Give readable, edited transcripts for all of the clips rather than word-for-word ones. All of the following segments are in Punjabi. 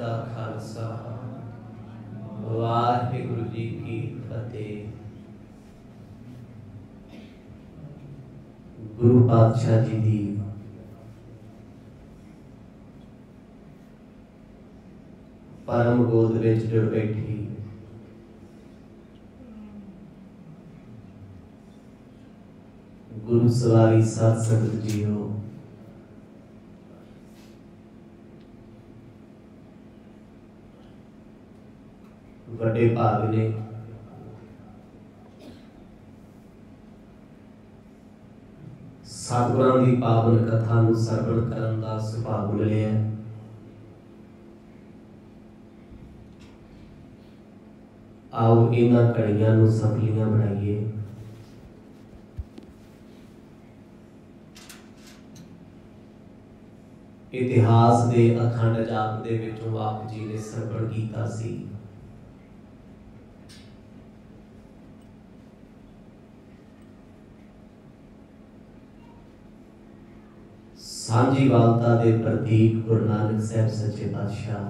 का खालसा वाहिगुरु जी की फतेह। गुरु पातशाह जी दी परम गोद विच जुड़ बैठी गुरु सवारी साध संगत जीओ, वड्डे भाग ने सतगुरां दी पावन कथा नूं सरवण करन दा सुभाग मिलिया। आओ इन्हां घड़ियां नूं सफलियां बनाइए। इतिहास दे अखंड जाप दे विचों आप जी ने सरवण कीता सी। सांझीवालता दे प्रतीक गुरु नानक साहब सच्चे पातशाह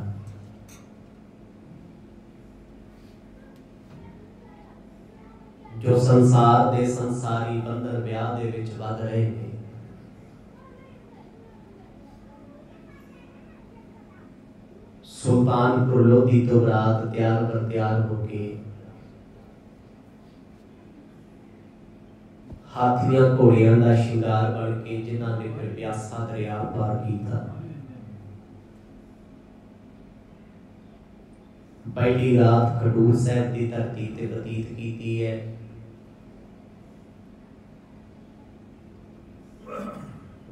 जो संसार दे संसारी बंधन ब्याह दे विच वध रहे हैं। सुल्तानपुर लोधी तो बरात तैयार पर तैयार होके हाथियां घोड़ियां का शिंगार बन के जिन्होंने फिर प्यासा दरिया पार किया। पहली रात खडूर साहब की धरती ते बतीत की है।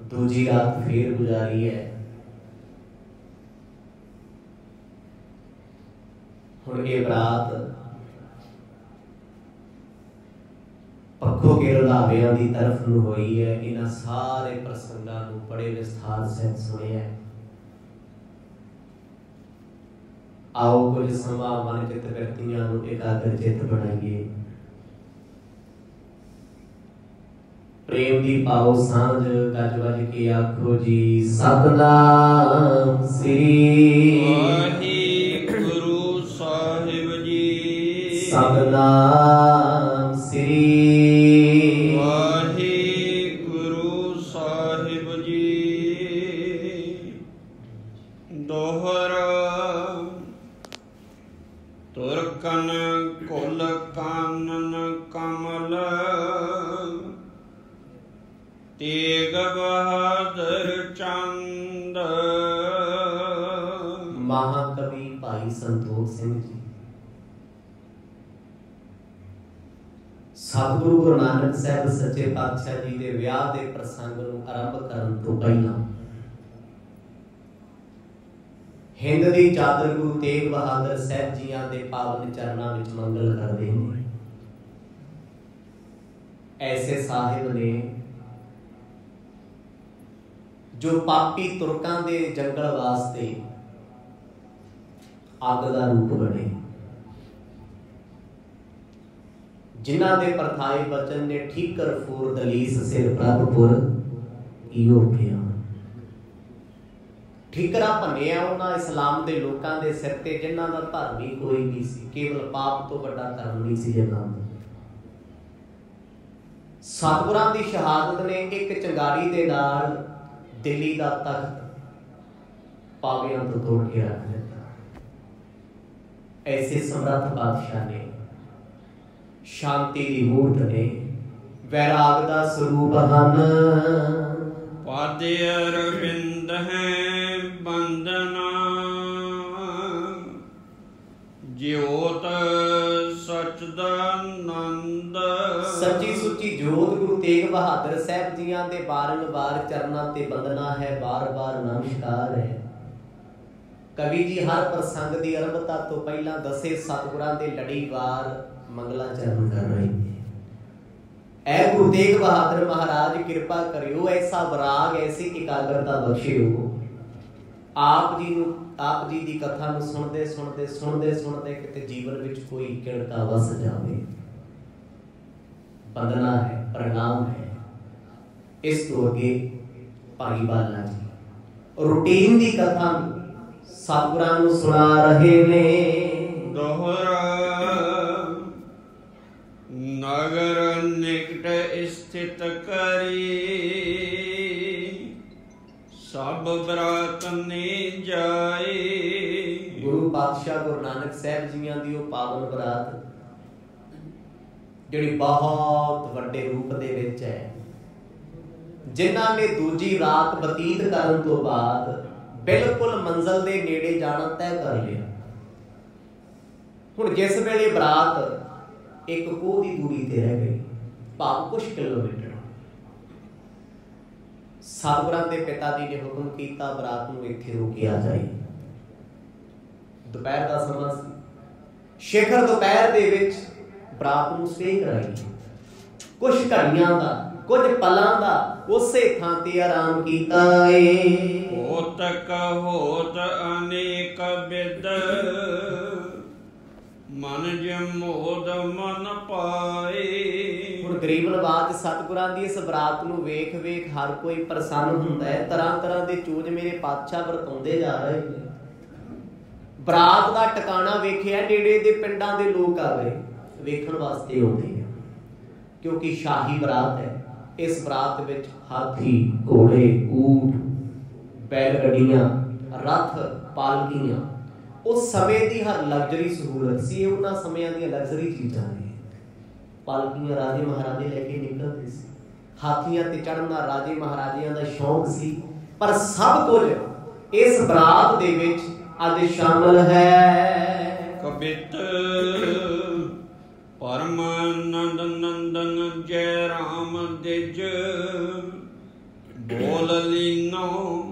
दूजी रात फिर गुजारी है। हुण ये बरात पक्खों के रंधावियां की तरफ नूं होई है। इन्हां सारे प्रसंगां नूं बड़े विस्तार सहित सुनिया है। आओ कुछ समा मन चित व्यक्तियां नूं एकाग्र चित बनाइए। प्रेम दी पाओ सांझ गज वज के आखो जी सतनाम श्री वाहिगुरु साहिब जी। सतनाम श्री वाहिगुरु साहिब जी। दोहरा तुरकन कुल कानन कमल तेग बहादुर चंद। महाकवि भाई संतोख सिंह जी सतगुरु गुरु नानक साहब सच्चे पातशाह जी के विआह के प्रसंग नूं आरंभ करन तो पहला हिंद की चादर गुरु तेग बहादुर साहब जियां दे पावन चरणां विच मंगल करदे ने। ऐसे साहिब ने जो पापी तुर्कां दे जंगल वास्ते अग दा रूप बने, जिन्हां दे परथाए बचन ने ठीकर फूर दलीस सिर प्रभपुर इहो किया। ठीकरा भनिया उन्हां इस्लाम दे लोकां दे सिर ते जिन्हां दा धर्म ही कोई नहीं सी। केवल पाप तो बड़ा धर्म नहीं सी जिन्हां दा। सतगुरां दी शहादत ने एक चंगारी दे नाल दिल्ली का तख्त पावियां तो तोड़ के रख दिता। ऐसे समर्थ बादशाह ने शांति की मूर्त ने वैराग का स्वरूप हन। पादे अरविंद है बंदना ज्योत सचदानंद। सच्ची सुची जोत गुरु तेग बहादुर साहब जियां दे बारंबार चरणां ते बंदना है, बार बार नमस्कार है। कवि जी हर प्रसंग की आरंभता तो पहला दसे सतगुरां दे लड़ीवार मंगलाचरण कर रहे हैं। ऐ गुरु तेग बहादुर महाराज कृपा करियो, ऐसा विराग ऐसी एकाग्रता बख्शियो। आप जी की कथा नूं सुनते सुनते सुनते सुनते किते जीवन विच कोई किणका वस जावे। वंदना है, प्रणाम है। इस तो अगे भाई बाला जी रूटीन की कथा ਸਤਿਗੁਰਾਂ ਨੂੰ ਸੁਣਾ ਰਹੇ ਨੇ। ਦੋਹਰਾ ਨਗਰ ਨਿਕਟ ਸਥਿਤ ਕਰੀ, ਸਭ ਬਰਾਤ ਨੇ ਜਾਏ। ਗੁਰੂ ਪਾਤਸ਼ਾਹ ਗੁਰੂ ਨਾਨਕ ਸਾਹਿਬ ਜੀਆਂ ਦੀ ਉਹ ਪਾਵਨ ਬਰਾਤ ਜਿਹੜੀ ਬਹੁਤ ਵੱਡੇ ਰੂਪ ਦੇ ਵਿੱਚ ਹੈ, ਜਿਨ੍ਹਾਂ ਨੇ ਦੂਜੀ ਰਾਤ ਬਤੀਤ ਕਰਨ ਤੋਂ ਬਾਅਦ ਬਿਲਕੁਲ ਮੰਜ਼ਲ ਦੇ ਨੇੜੇ ਜਾਣਾ ਤੈਅ ਕਰ ਲਿਆ। ਹੁਣ ਜਿਸ ਵੇਲੇ ਬਰਾਤ ਇੱਕ ਕੋਹ ਦੀ ਦੂਰੀ ਤੇ ਰਹਿ ਗਈ, ਭਾਵ ਕੁਝ ਕਿਲੋਮੀਟਰ, ਸਤਿਗੁਰਾਂ ਦੇ ਪਿਤਾ ਜੀ ਨੇ ਹੁਕਮ ਕੀਤਾ ਬਰਾਤ ਨੂੰ ਇੱਥੇ ਰੋਕਿਆ ਜਾਏ। ਦੁਪਹਿਰ ਦਾ ਸਮਾਂ ਸੀ, ਸ਼ਿਖਰ ਦੁਪਹਿਰ ਦੇ ਵਿੱਚ ਬਰਾਤ ਨੂੰ ਸਟੇ ਕਰਾਈ। ਕੁਝ ਘੜੀਆਂ ਦਾ, ਕੁਝ ਪਲਾਂ ਦਾ ਉਸੇ ਥਾਂ ਤੇ ਆਰਾਮ ਕੀਤਾ ਏ। ਹੋਤ ਕਹੋਤ ਅਨੇਕ ਬਿਦ, ਮਨ ਜਮੋਦ ਮਨ ਪਾਏ। ਹੁਣ ਗਰੀਬ ਨਵਾਜ ਸਤਿਗੁਰਾਂ ਦੀ ਇਸ ਬਰਾਤ ਨੂੰ ਵੇਖ ਵੇਖ ਹਰ ਕੋਈ ਪ੍ਰਸੰਨ ਹੁੰਦਾ ਹੈ। ਤਰ੍ਹਾਂ ਤਰ੍ਹਾਂ ਦੇ ਚੂਜ ਮੇਰੇ ਪਾਤਸ਼ਾਹ ਵਰਤਾਉਂਦੇ ਜਾ ਰਹੇ ਨੇ। ਬਰਾਤ ਦਾ ਟਿਕਾਣਾ ਵੇਖਿਆ, ਨੇੜੇ ਦੇ ਪਿੰਡਾਂ ਦੇ ਲੋਕ ਆ ਗਏ, ਵੇਖਣ ਵਾਸਤੇ ਆਉਂਦੇ ਆ, ਕਿਉਂਕਿ ਸ਼ਾਹੀ ਬਰਾਤ ਹੈ। ਇਸ ਬਰਾਤ ਵਿੱਚ ਹਾਥੀ, ਘੋੜੇ, ਊਠ, ਬੈਲ ਗੱਡੀਆਂ, ਰੱਥ, ਪਾਲਕੀਆਂ, ਉਸ ਸਮੇਂ ਦੀ ਹਰ ਲਗਜ਼ਰੀ ਸਹੂਲਤ ਸੀ। ਇਹ ਉਹਨਾਂ ਸਮਿਆਂ ਦੀਆਂ ਲਗਜ਼ਰੀ ਚੀਜ਼ਾਂ ਨੇ। ਪਾਲਕੀਆਂ ਰਾਜੇ ਮਹਾਰਾਜੇ ਲੈ ਕੇ ਨਿਕਲਦੇ ਸੀ, ਹਾਥੀਆਂ ਤੇ ਚੜ੍ਹਨਾ ਰਾਜੇ ਮਹਾਰਾਜਿਆਂ ਦਾ ਸ਼ੌਂਕ ਸੀ। ਪਰ ਸਭ ਕੁਝ ਇਸ ਬਰਾਤ ਦੇ ਵਿੱਚ ਅੱਜ ਸ਼ਾਮਲ ਹੈ। ਕਬਿਤ ਪਰਮਾਨੰਦ ਨੰਦਨ ਜੈ ਰਾਮ ਦਿਜ, ਬੋਲ ਲੀਨੋ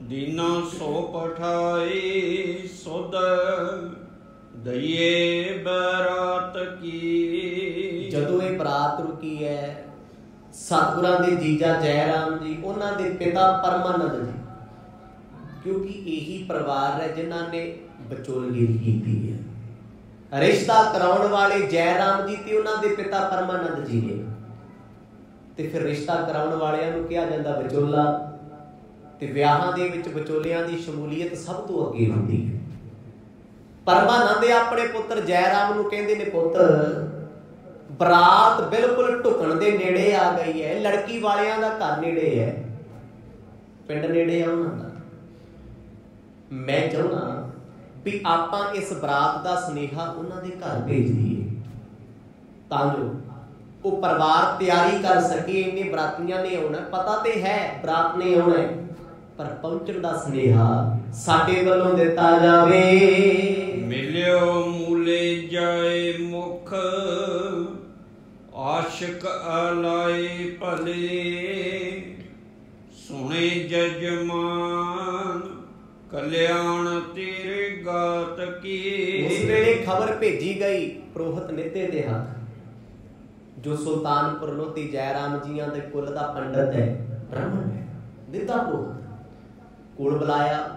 ਦੀਨਾ ਸੋ ਪਠਾਈ। ਸੁਧ ਦਈਏ ਬਰਾਤ ਕੀ। ਜਦੋਂ ਇਹ ਬਰਾਤ ਰੁਕੀ ਹੈ, ਸਤਿਗੁਰਾਂ ਦੇ ਜੀਜਾ ਜੈ ਰਾਮ ਜੀ, ਉਹਨਾਂ ਦੇ ਪਿਤਾ ਪਰਮਾਨੰਦ ਜੀ, ਕਿਉਂਕਿ ਇਹੀ ਪਰਿਵਾਰ ਹੈ ਜਿਨ੍ਹਾਂ ਨੇ ਵਿਚੋਲਗਿਰੀ ਕੀਤੀ ਹੈ। ਰਿਸ਼ਤਾ ਕਰਾਉਣ ਵਾਲੇ ਜੈ ਰਾਮ ਜੀ ਤੇ ਉਹਨਾਂ ਦੇ ਪਿਤਾ ਪਰਮਾਨੰਦ ਜੀ ਨੇ, ਤੇ ਫਿਰ ਰਿਸ਼ਤਾ ਕਰਾਉਣ ਵਾਲਿਆਂ ਨੂੰ ਕਿਹਾ ਜਾਂਦਾ ਵਿਚੋਲਾ, ਤੇ ਵਿਆਹਾਂ ਦੇ ਵਿੱਚ ਵਿਚੋਲਿਆਂ ਦੀ ਸ਼ਮੂਲੀਅਤ ਸਭ ਤੋਂ ਅੱਗੇ ਹੁੰਦੀ ਹੈ। ਪਰਮਾਨੰਦ ਆਪਣੇ ਪੁੱਤਰ ਜੈ ਰਾਮ ਨੂੰ ਕਹਿੰਦੇ ਨੇ, ਪੁੱਤਰ ਬਰਾਤ ਬਿਲਕੁਲ ਢੁਕਣ ਦੇ ਨੇੜੇ ਆ ਗਈ ਹੈ, ਲੜਕੀ ਵਾਲਿਆਂ ਦਾ ਘਰ ਨੇੜੇ ਹੈ, ਪਿੰਡ ਨੇੜੇ ਆ ਉਹਨਾਂ ਦਾ। ਮੈਂ ਚਾਹੁੰਦਾ ਵੀ ਆਪਾਂ ਇਸ ਬਰਾਤ ਦਾ ਸੁਨੇਹਾ ਉਹਨਾਂ ਦੇ ਘਰ ਭੇਜ ਦਈਏ, ਤਾਂ ਜੋ ਉਹ ਪਰਿਵਾਰ ਤਿਆਰੀ ਕਰ ਸਕੇ। ਇੰਨੇ ਬਰਾਤੀਆਂ ਨੇ ਆਉਣਾ, ਪਤਾ ਤੇ ਹੈ ਬਰਾਤ ਨੇ ਆਉਣਾ, ਪਰ ਪਹੁੰਚਣ ਦਾ ਸੁਨੇਹਾ ਸਾਡੇ ਵੱਲੋਂ ਦਿੱਤਾ ਜਾਵੇ। ਮਿਲਿਓ ਮੂਲੇ ਜਾਏ ਮੁਖ, ਆਸ਼ਿਕ ਆਲਾਏ ਭਲੇ। ਸੁਣੇ ਜਜਮਾਨ ਕਲਿਆਣ ਤੇਰੇ ਗਾਤ ਕੀ। ਉਸ ਵੇਲੇ ਖਬਰ ਭੇਜੀ ਗਈ ਪ੍ਰੋਹਤ ਨਿੱਧੇ ਦੇ ਹੱਥ, ਜੋ ਸੁਲਤਾਨਪੁਰ ਲੋਧੀ ਜੈ ਰਾਮ ਜੀਆਂ ਦੇ ਕੁਲ ਦਾ ਪੰਡਤ ਹੈ, ਬ੍ਰਾਹਮਣ ਹੈ, ਨਿੱਧਾ ਪ੍ਰੋਹਤ ਕੋਲ ਬੁਲਾਇਆ।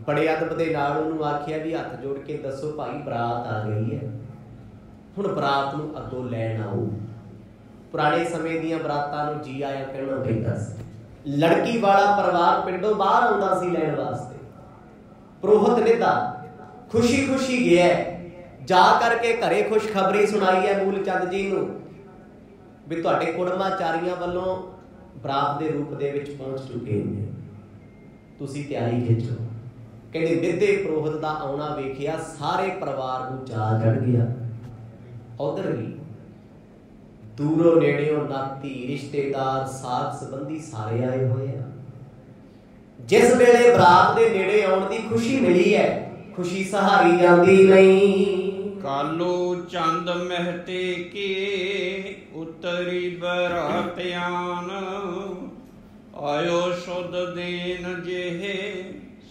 ਬੜੇ ਅਦਬ ਦੇ ਨਾਲ ਉਹਨੂੰ ਆਖਿਆ ਵੀ ਹੱਥ ਜੋੜ ਕੇ ਦੱਸੋ ਭਾਈ, ਬਰਾਤ ਆ ਗਈ ਹੈ, ਹੁਣ ਬਰਾਤ ਨੂੰ ਅੱਗੋਂ ਲੈਣ ਆਓ। ਪੁਰਾਣੇ ਸਮੇਂ ਦੀਆਂ ਬਰਾਤਾਂ ਨੂੰ ਜੀ ਆਇਆ ਕਹਿਣਾ ਪੈਂਦਾ ਸੀ। ਲੜਕੀ ਵਾਲਾ ਪਰਿਵਾਰ ਪਿੰਡੋਂ ਬਾਹਰ ਆਉਂਦਾ ਸੀ ਲੈਣ ਵਾਸਤੇ। ਪ੍ਰੋਹਤ ਨਿੱਧਾ ਖੁਸ਼ੀ ਖੁਸ਼ੀ ਗਿਆ, ਜਾ ਕਰਕੇ ਘਰੇ ਖੁਸ਼ਖਬਰੀ ਸੁਣਾਈ ਹੈ ਮੂਲ ਚੰਦ ਜੀ ਨੂੰ ਵੀ ਤੁਹਾਡੇ ਕੁੜਮਾਚਾਰੀਆਂ ਵੱਲੋਂ ਬਰਾਤ ਦੇ ਰੂਪ ਦੇ ਵਿੱਚ ਪਹੁੰਚ ਚੁੱਕੇ ਨੇ, ਤੁਸੀਂ ਤਿਆਰੀ ਖਿੱਚੋ। ਕਹਿੰਦੇ ਨਿੱਧੇ ਪ੍ਰੋਹਤ ਦਾ ਆਉਣਾ ਵੇਖਿਆ ਸਾਰੇ ਪਰਿਵਾਰ ਨੂੰ ਚਾਅ ਚੜ੍ਹ ਗਿਆ। ਉਧਰ ਵੀ ਦੂਰੋਂ ਨੇੜਿਓਂ ਨਾਤੀ ਰਿਸ਼ਤੇਦਾਰ ਸਾਥ ਸੰਬੰਧੀ ਸਾਰੇ ਆਏ ਹੋਏ ਆ। ਜਿਸ ਵੇਲੇ ਬਰਾਤ ਦੇ ਨੇੜੇ ਆਉਣ ਦੀ ਖੁਸ਼ੀ ਮਿਲੀ ਹੈ, ਖੁਸ਼ੀ ਸਹਾਰੀ ਜਾਂਦੀ ਨਹੀਂ। ਕਾਲੂ ਚੰਦ ਮਹਿਤੇ ਕੀ ਉਤਰੀ ਬਰਾਤਿਆਨ, ਆਇਓ ਸ਼ੁੱਧ ਦੀਨ ਜਿਹੇ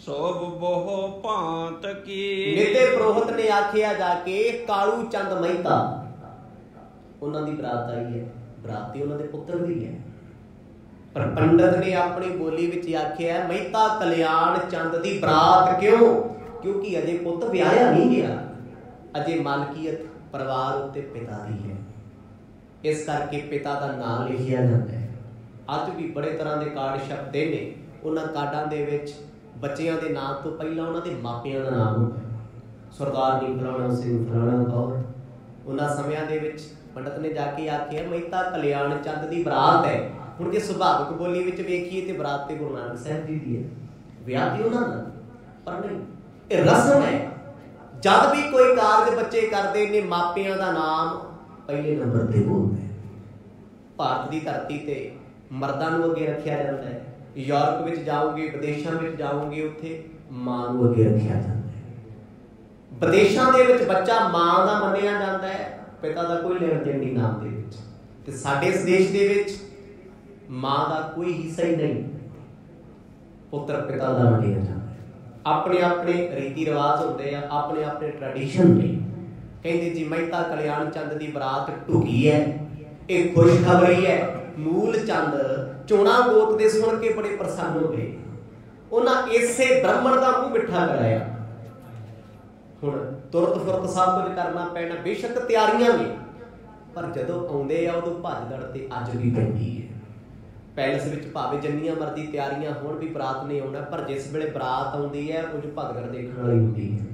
ਸੋਭ ਬਹੁ ਭਾਂਤ ਕੀ। ਨਿੱਧੇ ਪ੍ਰੋਹਤ ਨੇ ਆਖਿਆ ਜਾ ਕੇ ਕਾਲੂ ਚੰਦ ਮਹਿਤਾ, ਉਹਨਾਂ ਦੀ ਬਰਾਤ ਆਈ ਹੈ। ਬਰਾਤ ਤੇ ਉਹਨਾਂ ਦੇ ਪੁੱਤਰ ਦੀ ਹੈ, ਪਰ ਪੰਡਤ ਨੇ ਆਪਣੀ ਬੋਲੀ ਵਿੱਚ ਆਖਿਆ ਮਹਿਤਾ ਕਲਿਆਣ ਚੰਦ ਦੀ ਬਰਾਤ। ਕਿਉਂ? ਕਿਉਂਕਿ ਅਜੇ ਪੁੱਤ ਵਿਆਹਿਆ ਨਹੀਂ ਗਿਆ, ਅਜੇ ਮਾਲਕੀਅਤ ਪਰਿਵਾਰ ਉੱਤੇ ਪਿਤਾ ਦੀ ਹੈ, ਇਸ ਕਰਕੇ ਪਿਤਾ ਦਾ ਨਾਮ ਲਿਖਿਆ ਜਾਂਦਾ ਹੈ। ਅੱਜ ਵੀ ਬੜੇ ਤਰ੍ਹਾਂ ਦੇ ਕਾਰਡ ਛਪਦੇ ਨੇ, ਉਹਨਾਂ ਕਾਰਡਾਂ ਦੇ ਵਿੱਚ ਬੱਚਿਆਂ ਦੇ ਨਾਂ ਤੋਂ ਪਹਿਲਾਂ ਉਹਨਾਂ ਦੇ ਮਾਪਿਆਂ ਦਾ ਨਾਮ ਹੁੰਦਾ। ਸਰਦਾਰਨੀ ਫਲਾਣਾ ਸਿੰਘ ਫਲਾਣਾ ਕੌਰ। ਉਹਨਾਂ ਸਮਿਆਂ ਦੇ ਵਿੱਚ ਪੰਡਤ ਨੇ ਜਾ ਕੇ ਆਖਿਆ ਮਹਿਤਾ ਕਲਿਆਣ ਚੰਦ ਦੀ ਬਰਾਤ ਹੈ। ਹੁਣ ਜੇ ਸੁਭਾਵਿਕ ਬੋਲੀ ਵਿੱਚ ਵੇਖੀਏ ਤੇ ਬਰਾਤ ਤੇ ਗੁਰੂ ਨਾਨਕ ਸਾਹਿਬ ਜੀ ਦੀ ਹੈ, ਵਿਆਹ ਦੀ ਉਹਨਾਂ ਦਾ, ਪਰ ਨਹੀਂ, ਇਹ ਰਸਮ ਹੈ। ਜਦ ਵੀ ਕੋਈ ਕਾਰਜ ਬੱਚੇ ਕਰਦੇ ਨੇ ਮਾਪਿਆਂ ਦਾ ਨਾਮ ਪਹਿਲੇ ਨੰਬਰ ਤੇ ਬੋਲਦੇ। ਭਾਰਤ ਦੀ ਧਰਤੀ ਤੇ ਮਰਦਾਂ ਨੂੰ ਅੱਗੇ ਰੱਖਿਆ ਜਾਂਦਾ ਹੈ। ਯੂਰਪ ਵਿੱਚ ਜਾਓਗੇ, ਵਿਦੇਸ਼ਾਂ ਵਿੱਚ ਜਾਓਗੇ, ਉੱਥੇ ਮਾਂ ਨੂੰ ਅੱਗੇ ਰੱਖਿਆ ਜਾਂਦਾ ਹੈ। ਵਿਦੇਸ਼ਾਂ ਦੇ ਵਿੱਚ ਬੱਚਾ ਮਾਂ ਦਾ ਮੰਨਿਆ ਜਾਂਦਾ ਹੈ, ਪਿਤਾ ਦਾ ਕੋਈ ਲੈਣ ਦੇਣ ਨਹੀਂ ਨਾਮ ਦੇ ਵਿੱਚ। ਤੇ ਸਾਡੇ ਇਸ ਦੇਸ਼ ਦੇ ਵਿੱਚ ਮਾਂ ਦਾ ਕੋਈ ਹਿੱਸਾ ਹੀ ਨਹੀਂ, ਪੁੱਤਰ ਪਿਤਾ ਦਾ ਮੰਨਿਆ ਜਾਂਦਾ ਹੈ। ਆਪਣੇ ਆਪਣੇ ਰੀਤੀ ਰਿਵਾਜ ਹੁੰਦੇ ਆ, ਆਪਣੇ ਆਪਣੇ ਟ੍ਰੈਡੀਸ਼ਨ ਨੇ। ਕਹਿੰਦੇ ਜੀ ਮਹਿਤਾ ਕਲਿਆਣ ਚੰਦ ਦੀ ਬਰਾਤ ਢੁਕੀ ਹੈ, ਇਹ ਖੁਸ਼ਖਬਰੀ ਹੈ। ਮੂਲ ਚੰਦ ਚੋਣਾ ਗੋਤ ਦੇ ਸੁਣ ਕੇ ਬੜੇ ਪ੍ਰਸੰਨ ਹੋ ਗਏ। ਉਹਨਾਂ ਇਸੇ ਬ੍ਰਾਹਮਣ ਦਾ ਮੂੰਹ ਮਿੱਠਾ ਕਰਾਇਆ। ਹੁਣ ਤੁਰਤ ਫੁਰਤ ਸਭ ਕੁਝ ਕਰਨਾ ਪੈਣਾ, ਬੇਸ਼ੱਕ ਤਿਆਰੀਆਂ ਨੇ, ਪਰ ਜਦੋਂ ਆਉਂਦੇ ਆ ਉਦੋਂ ਭੱਜ ਦੜ ਤੇ ਅੱਜ ਵੀ ਪੈਂਦੀ ਹੈ। ਪੈਲਸ ਵਿੱਚ ਭਾਵੇਂ ਜਿੰਨੀਆਂ ਮਰਜ਼ੀ ਤਿਆਰੀਆਂ ਹੋਣ ਵੀ ਬਰਾਤ ਨੇ ਆਉਣਾ, ਪਰ ਜਿਸ ਵੇਲੇ ਬਰਾਤ ਆਉਂਦੀ ਹੈ ਕੁਝ ਭਗਦੜ ਦੇਖਣ ਵਾਲੀ ਹੁੰਦੀ ਹੈ।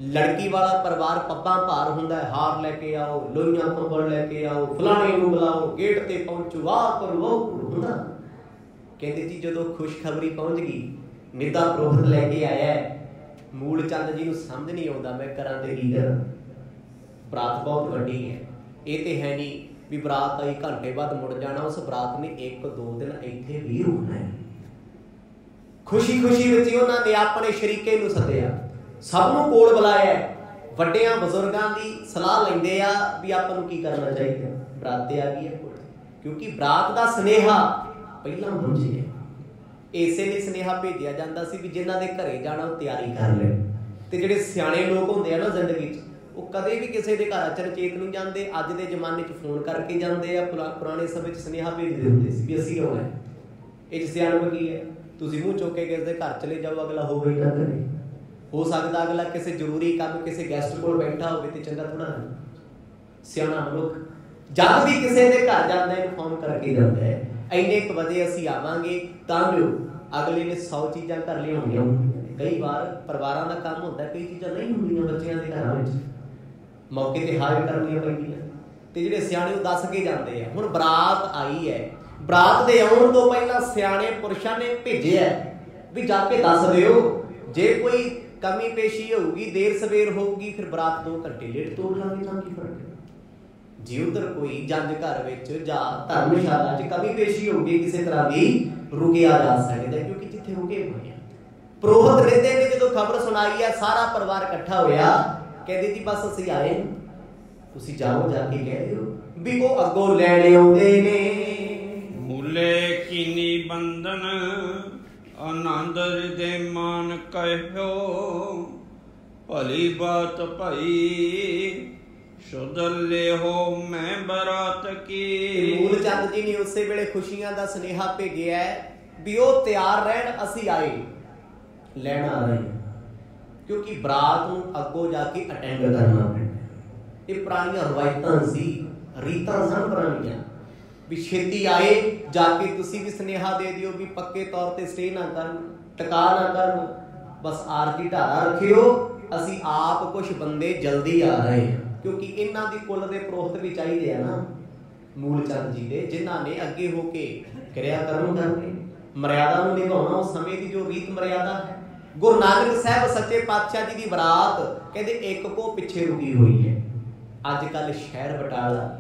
ਲੜਕੀ ਵਾਲਾ ਪਰਿਵਾਰ ਪੱਬਾਂ ਭਾਰ ਹੁੰਦਾ ਹੈ, ਹਾਰ ਲੈ ਕੇ ਆਓ, ਲੋਈਆਂ ਕੰਬਲ ਲੈ ਕੇ ਆਓ, ਫਲਾਣੇ ਨੂੰ ਬੁਲਾਓ, ਗੇਟ ਤੇ ਪਹੁੰਚੋ, ਆਹ ਕਰੋ ਉਹ ਹੁੰਦਾ। ਕਹਿੰਦੇ ਜੀ ਜਦੋਂ ਖੁਸ਼ਖਬਰੀ ਪਹੁੰਚ ਗਈ, ਨਿੱਦਾ ਪੁਰੋਹਿਤ ਲੈ ਕੇ ਆਇਆ। ਮੂਲ ਚੰਦ ਜੀ ਨੂੰ ਸਮਝ ਨਹੀਂ ਆਉਂਦਾ ਮੈਂ ਕਰਾਂ ਤੇ ਕੀ ਕਰਾਂ। ਬਰਾਤ ਬਹੁਤ ਵੱਡੀ ਹੈ, ਇਹ ਤੇ ਹੈ ਨਹੀਂ ਵੀ ਬਰਾਤ ਆਈ ਘੰਟੇ ਬਾਅਦ ਮੁੜ ਜਾਣਾ। ਉਸ ਬਰਾਤ ਨੇ 1-2 ਦਿਨ ਇੱਥੇ ਵੀ ਰੁਕਣਾ ਹੈ। ਖੁਸ਼ੀ ਖੁਸ਼ੀ ਵਿੱਚ ਹੀ ਉਹਨਾਂ ਨੇ ਆਪਣੇ ਸ਼ਰੀਕੇ ਨੂੰ ਸੱਦਿਆ, ਸਭ ਨੂੰ ਕੋਲ ਬੁਲਾਇਆ। ਵੱਡਿਆਂ ਬਜ਼ੁਰਗਾਂ ਦੀ ਸਲਾਹ ਲੈਂਦੇ ਆ ਵੀ ਆਪਾਂ ਨੂੰ ਕੀ ਕਰਨਾ ਚਾਹੀਦਾ। ਬਰਾਤ ਤੇ ਆ ਗਈ ਹੈ ਕੋਲ, ਕਿਉਂਕਿ ਬਰਾਤ ਦਾ ਸੁਨੇਹਾ ਪਹਿਲਾਂ ਪਹੁੰਚਿਆ। ਇਸੇ ਲਈ ਸੁਨੇਹਾ ਭੇਜਿਆ ਜਾਂਦਾ ਸੀ ਵੀ ਜਿਨ੍ਹਾਂ ਦੇ ਘਰੇ ਜਾਣਾ ਉਹ ਤਿਆਰੀ ਕਰ ਲੈ। ਤੇ ਜਿਹੜੇ ਸਿਆਣੇ ਲੋਕ ਹੁੰਦੇ ਆ ਨਾ ਜ਼ਿੰਦਗੀ 'ਚ, ਉਹ ਕਦੇ ਵੀ ਕਿਸੇ ਦੇ ਘਰ ਅਚਨਚੇਤ ਨਹੀਂ ਜਾਂਦੇ। ਅੱਜ ਦੇ ਜ਼ਮਾਨੇ 'ਚ ਫੋਨ ਕਰਕੇ ਜਾਂਦੇ ਆ, ਪੁਰਾਣੇ ਸਮੇਂ 'ਚ ਸੁਨੇਹਾ ਭੇਜਦੇ ਹੁੰਦੇ ਸੀ ਵੀ ਅਸੀਂ ਆਉਣਾ। ਇਹ 'ਚ ਸਿਆਣਪ ਕੀ ਹੈ? ਤੁਸੀਂ ਮੂੰਹ ਚੁੱਕ ਕੇ ਕਿਸੇ ਦੇ ਘਰ ਚਲੇ ਜਾਓ, ਅਗਲਾ ਹੋਵੇ ਨਾ ਕਰੇ। ਹੋ ਸਕਦਾ ਅਗਲਾ ਕਿਸੇ ਜ਼ਰੂਰੀ ਕੰਮ, ਕਿਸੇ ਗੈਸਟ ਕੋਲ ਬੈਠਾ ਹੋਵੇ ਤੇ ਚੰਗਾ ਥੋੜਾ ਨਹੀਂ। ਸਿਆਣਾ ਮਨੁੱਖ ਜਦ ਵੀ ਕਿਸੇ ਦੇ ਘਰ ਜਾਂਦਾ ਹੈ ਫੋਨ ਕਰਕੇ ਜਾਂਦਾ ਹੈ, ਇੰਨੇ ਕੁ ਵਜੇ ਅਸੀਂ ਆਵਾਂਗੇ, ਤਾਂ ਜੋ ਅਗਲੇ ਨੇ 100 ਚੀਜ਼ਾਂ ਘਰ ਲਿਆਉਣੀਆਂ ਹੁੰਦੀਆਂ। ਕਈ ਵਾਰ ਪਰਿਵਾਰਾਂ ਦਾ ਕੰਮ ਹੁੰਦਾ, ਕਈ ਚੀਜ਼ਾਂ ਨਹੀਂ ਹੁੰਦੀਆਂ ਬੱਚਿਆਂ ਦੇ ਘਰਾਂ ਵਿੱਚ, ਮੌਕੇ ਤੇ ਹਾਜ਼ਰ ਕਰਨੀਆਂ ਪੈਂਦੀਆਂ। ਤੇ ਜਿਹੜੇ ਸਿਆਣੇ ਉਹ ਦੱਸ ਕੇ ਜਾਂਦੇ ਆ। ਹੁਣ ਬਰਾਤ ਆਈ ਹੈ, ਬਰਾਤ ਦੇ ਆਉਣ ਤੋਂ ਪਹਿਲਾਂ ਸਿਆਣੇ ਪੁਰਸ਼ਾਂ ਨੇ ਭੇਜਿਆ ਵੀ ਜਾ ਕੇ ਦੱਸ ਦਿਓ, ਜੇ ਕੋਈ ਕਮੀ ਪੇਸ਼ੀ ਹੋਊਗੀ, ਦੇਰ ਸਵੇਰ ਹੋਊਗੀ, ਫਿਰ ਬਰਾਤ 2 ਘੰਟੇ ਲੇਟ ਤੋੜ ਲਾਂਗੇ, ਤਾਂ ਕੀ ਫਰਕ ਹੈ। ਜੇ ਉਧਰ ਕੋਈ ਜੰਜ ਘਰ ਵਿੱਚ ਜਾਂ ਧਰਮਸ਼ਾਲਾ 'ਚ ਕਮੀ ਪੇਸ਼ੀ ਹੋਊਗੀ ਕਿਸੇ ਤਰ੍ਹਾਂ ਦੀ, ਰੁਕਿਆ ਜਾ ਸਕਦਾ, ਕਿਉਂਕਿ ਜਿੱਥੇ ਰੁਕੇ ਹੋਏ ਆ। ਪੁਰੋਹਿਤ ਰਹਿੰਦੇ ਨੇ ਜਦੋਂ ਖਬਰ ਸੁਣਾਈ ਹੈ, ਸਾਰਾ ਪਰਿਵਾਰ ਇਕੱਠਾ ਹੋਇਆ। ਕਹਿੰਦੇ ਜੀ ਬਸ ਅਸੀਂ ਆਏ, ਤੁਸੀਂ ਜਾਓ, ਜਾ ਕੇ ਕਹਿ ਦਿਓ ਵੀ ਉਹ ਅੱਗੋਂ ਲੈਣ ਆਉਂਦੇ ਨੇ। ਮੂਲੇ ਕੀਨੀ ਬੰਧਨ ਆਨੰਦ ਹਿਰਦੇ ਮਾਨ ਕਹਿਓ, ਭਲੀ ਬਾਤ ਭਈ ਸ਼ੁੱਧ ਲਿਓ ਮੈਂ ਬਰਾਤ ਕੀ। ਮੂਲ ਚੰਦ ਜੀ ਨੇ ਉਸੇ ਵੇਲੇ ਖੁਸ਼ੀਆਂ ਦਾ ਸੁਨੇਹਾ ਭੇਜਿਆ ਵੀ ਉਹ ਤਿਆਰ ਰਹਿਣ, ਅਸੀਂ ਆਏ, ਲੈਣ ਆ ਰਹੇ। ਕਿਉਂਕਿ ਬਰਾਤ ਨੂੰ ਅੱਗੋਂ ਜਾ ਕੇ ਅਟੈਂਡ ਕਰਨਾ ਪੈਂਦਾ। ਇਹ ਪੁਰਾਣੀਆਂ ਰਵਾਇਤਾਂ ਸੀ, ਰੀਤਾਂ ਸਨ ਪੁਰਾਣੀਆਂ, ਵੀ ਛੇਤੀ ਆਏ, ਜਾ ਕੇ ਤੁਸੀਂ ਵੀ ਸੁਨੇਹਾ ਦੇ ਦਿਓ ਵੀ ਪੱਕੇ ਤੌਰ ਤੇ ਸਟੇ ਨਾ ਕਰਨ, ਟਿਕਾ ਨਾ ਕਰਨ, ਬਸ ਆਰਤੀ ਢਾਰਾ ਰੱਖਿਓ, ਅਸੀਂ ਆਪ ਕੁਛ ਬੰਦੇ ਜਲਦੀ ਆ ਰਹੇ ਹਾਂ। ਕਿਉਂਕਿ ਇਹਨਾਂ ਦੀ ਕੁੱਲ ਦੇ ਪੁਰੋਹਿਤ ਵੀ ਚਾਹੀਦੇ ਆ ਨਾ ਮੂਲ ਚੰਦ ਜੀ ਦੇ, ਜਿਨ੍ਹਾਂ ਨੇ ਅੱਗੇ ਹੋ ਕੇ ਕਿਰਿਆ ਕਰਮ ਕਰਨੀ, ਮਰਿਆਦਾ ਨੂੰ ਨਿਭਾਉਣਾ, ਉਸ ਸਮੇਂ ਦੀ ਜੋ ਰੀਤ ਮਰਿਆਦਾ ਹੈ। ਗੁਰੂ ਨਾਨਕ ਸਾਹਿਬ ਸੱਚੇ ਪਾਤਸ਼ਾਹ ਜੀ ਦੀ ਬਰਾਤ ਕਹਿੰਦੇ ਇੱਕ ਕੋ ਪਿੱਛੇ ਰੁਕੀ ਹੋਈ ਹੈ। ਅੱਜ ਕੱਲ ਸ਼ਹਿਰ ਬਟਾਲਾ,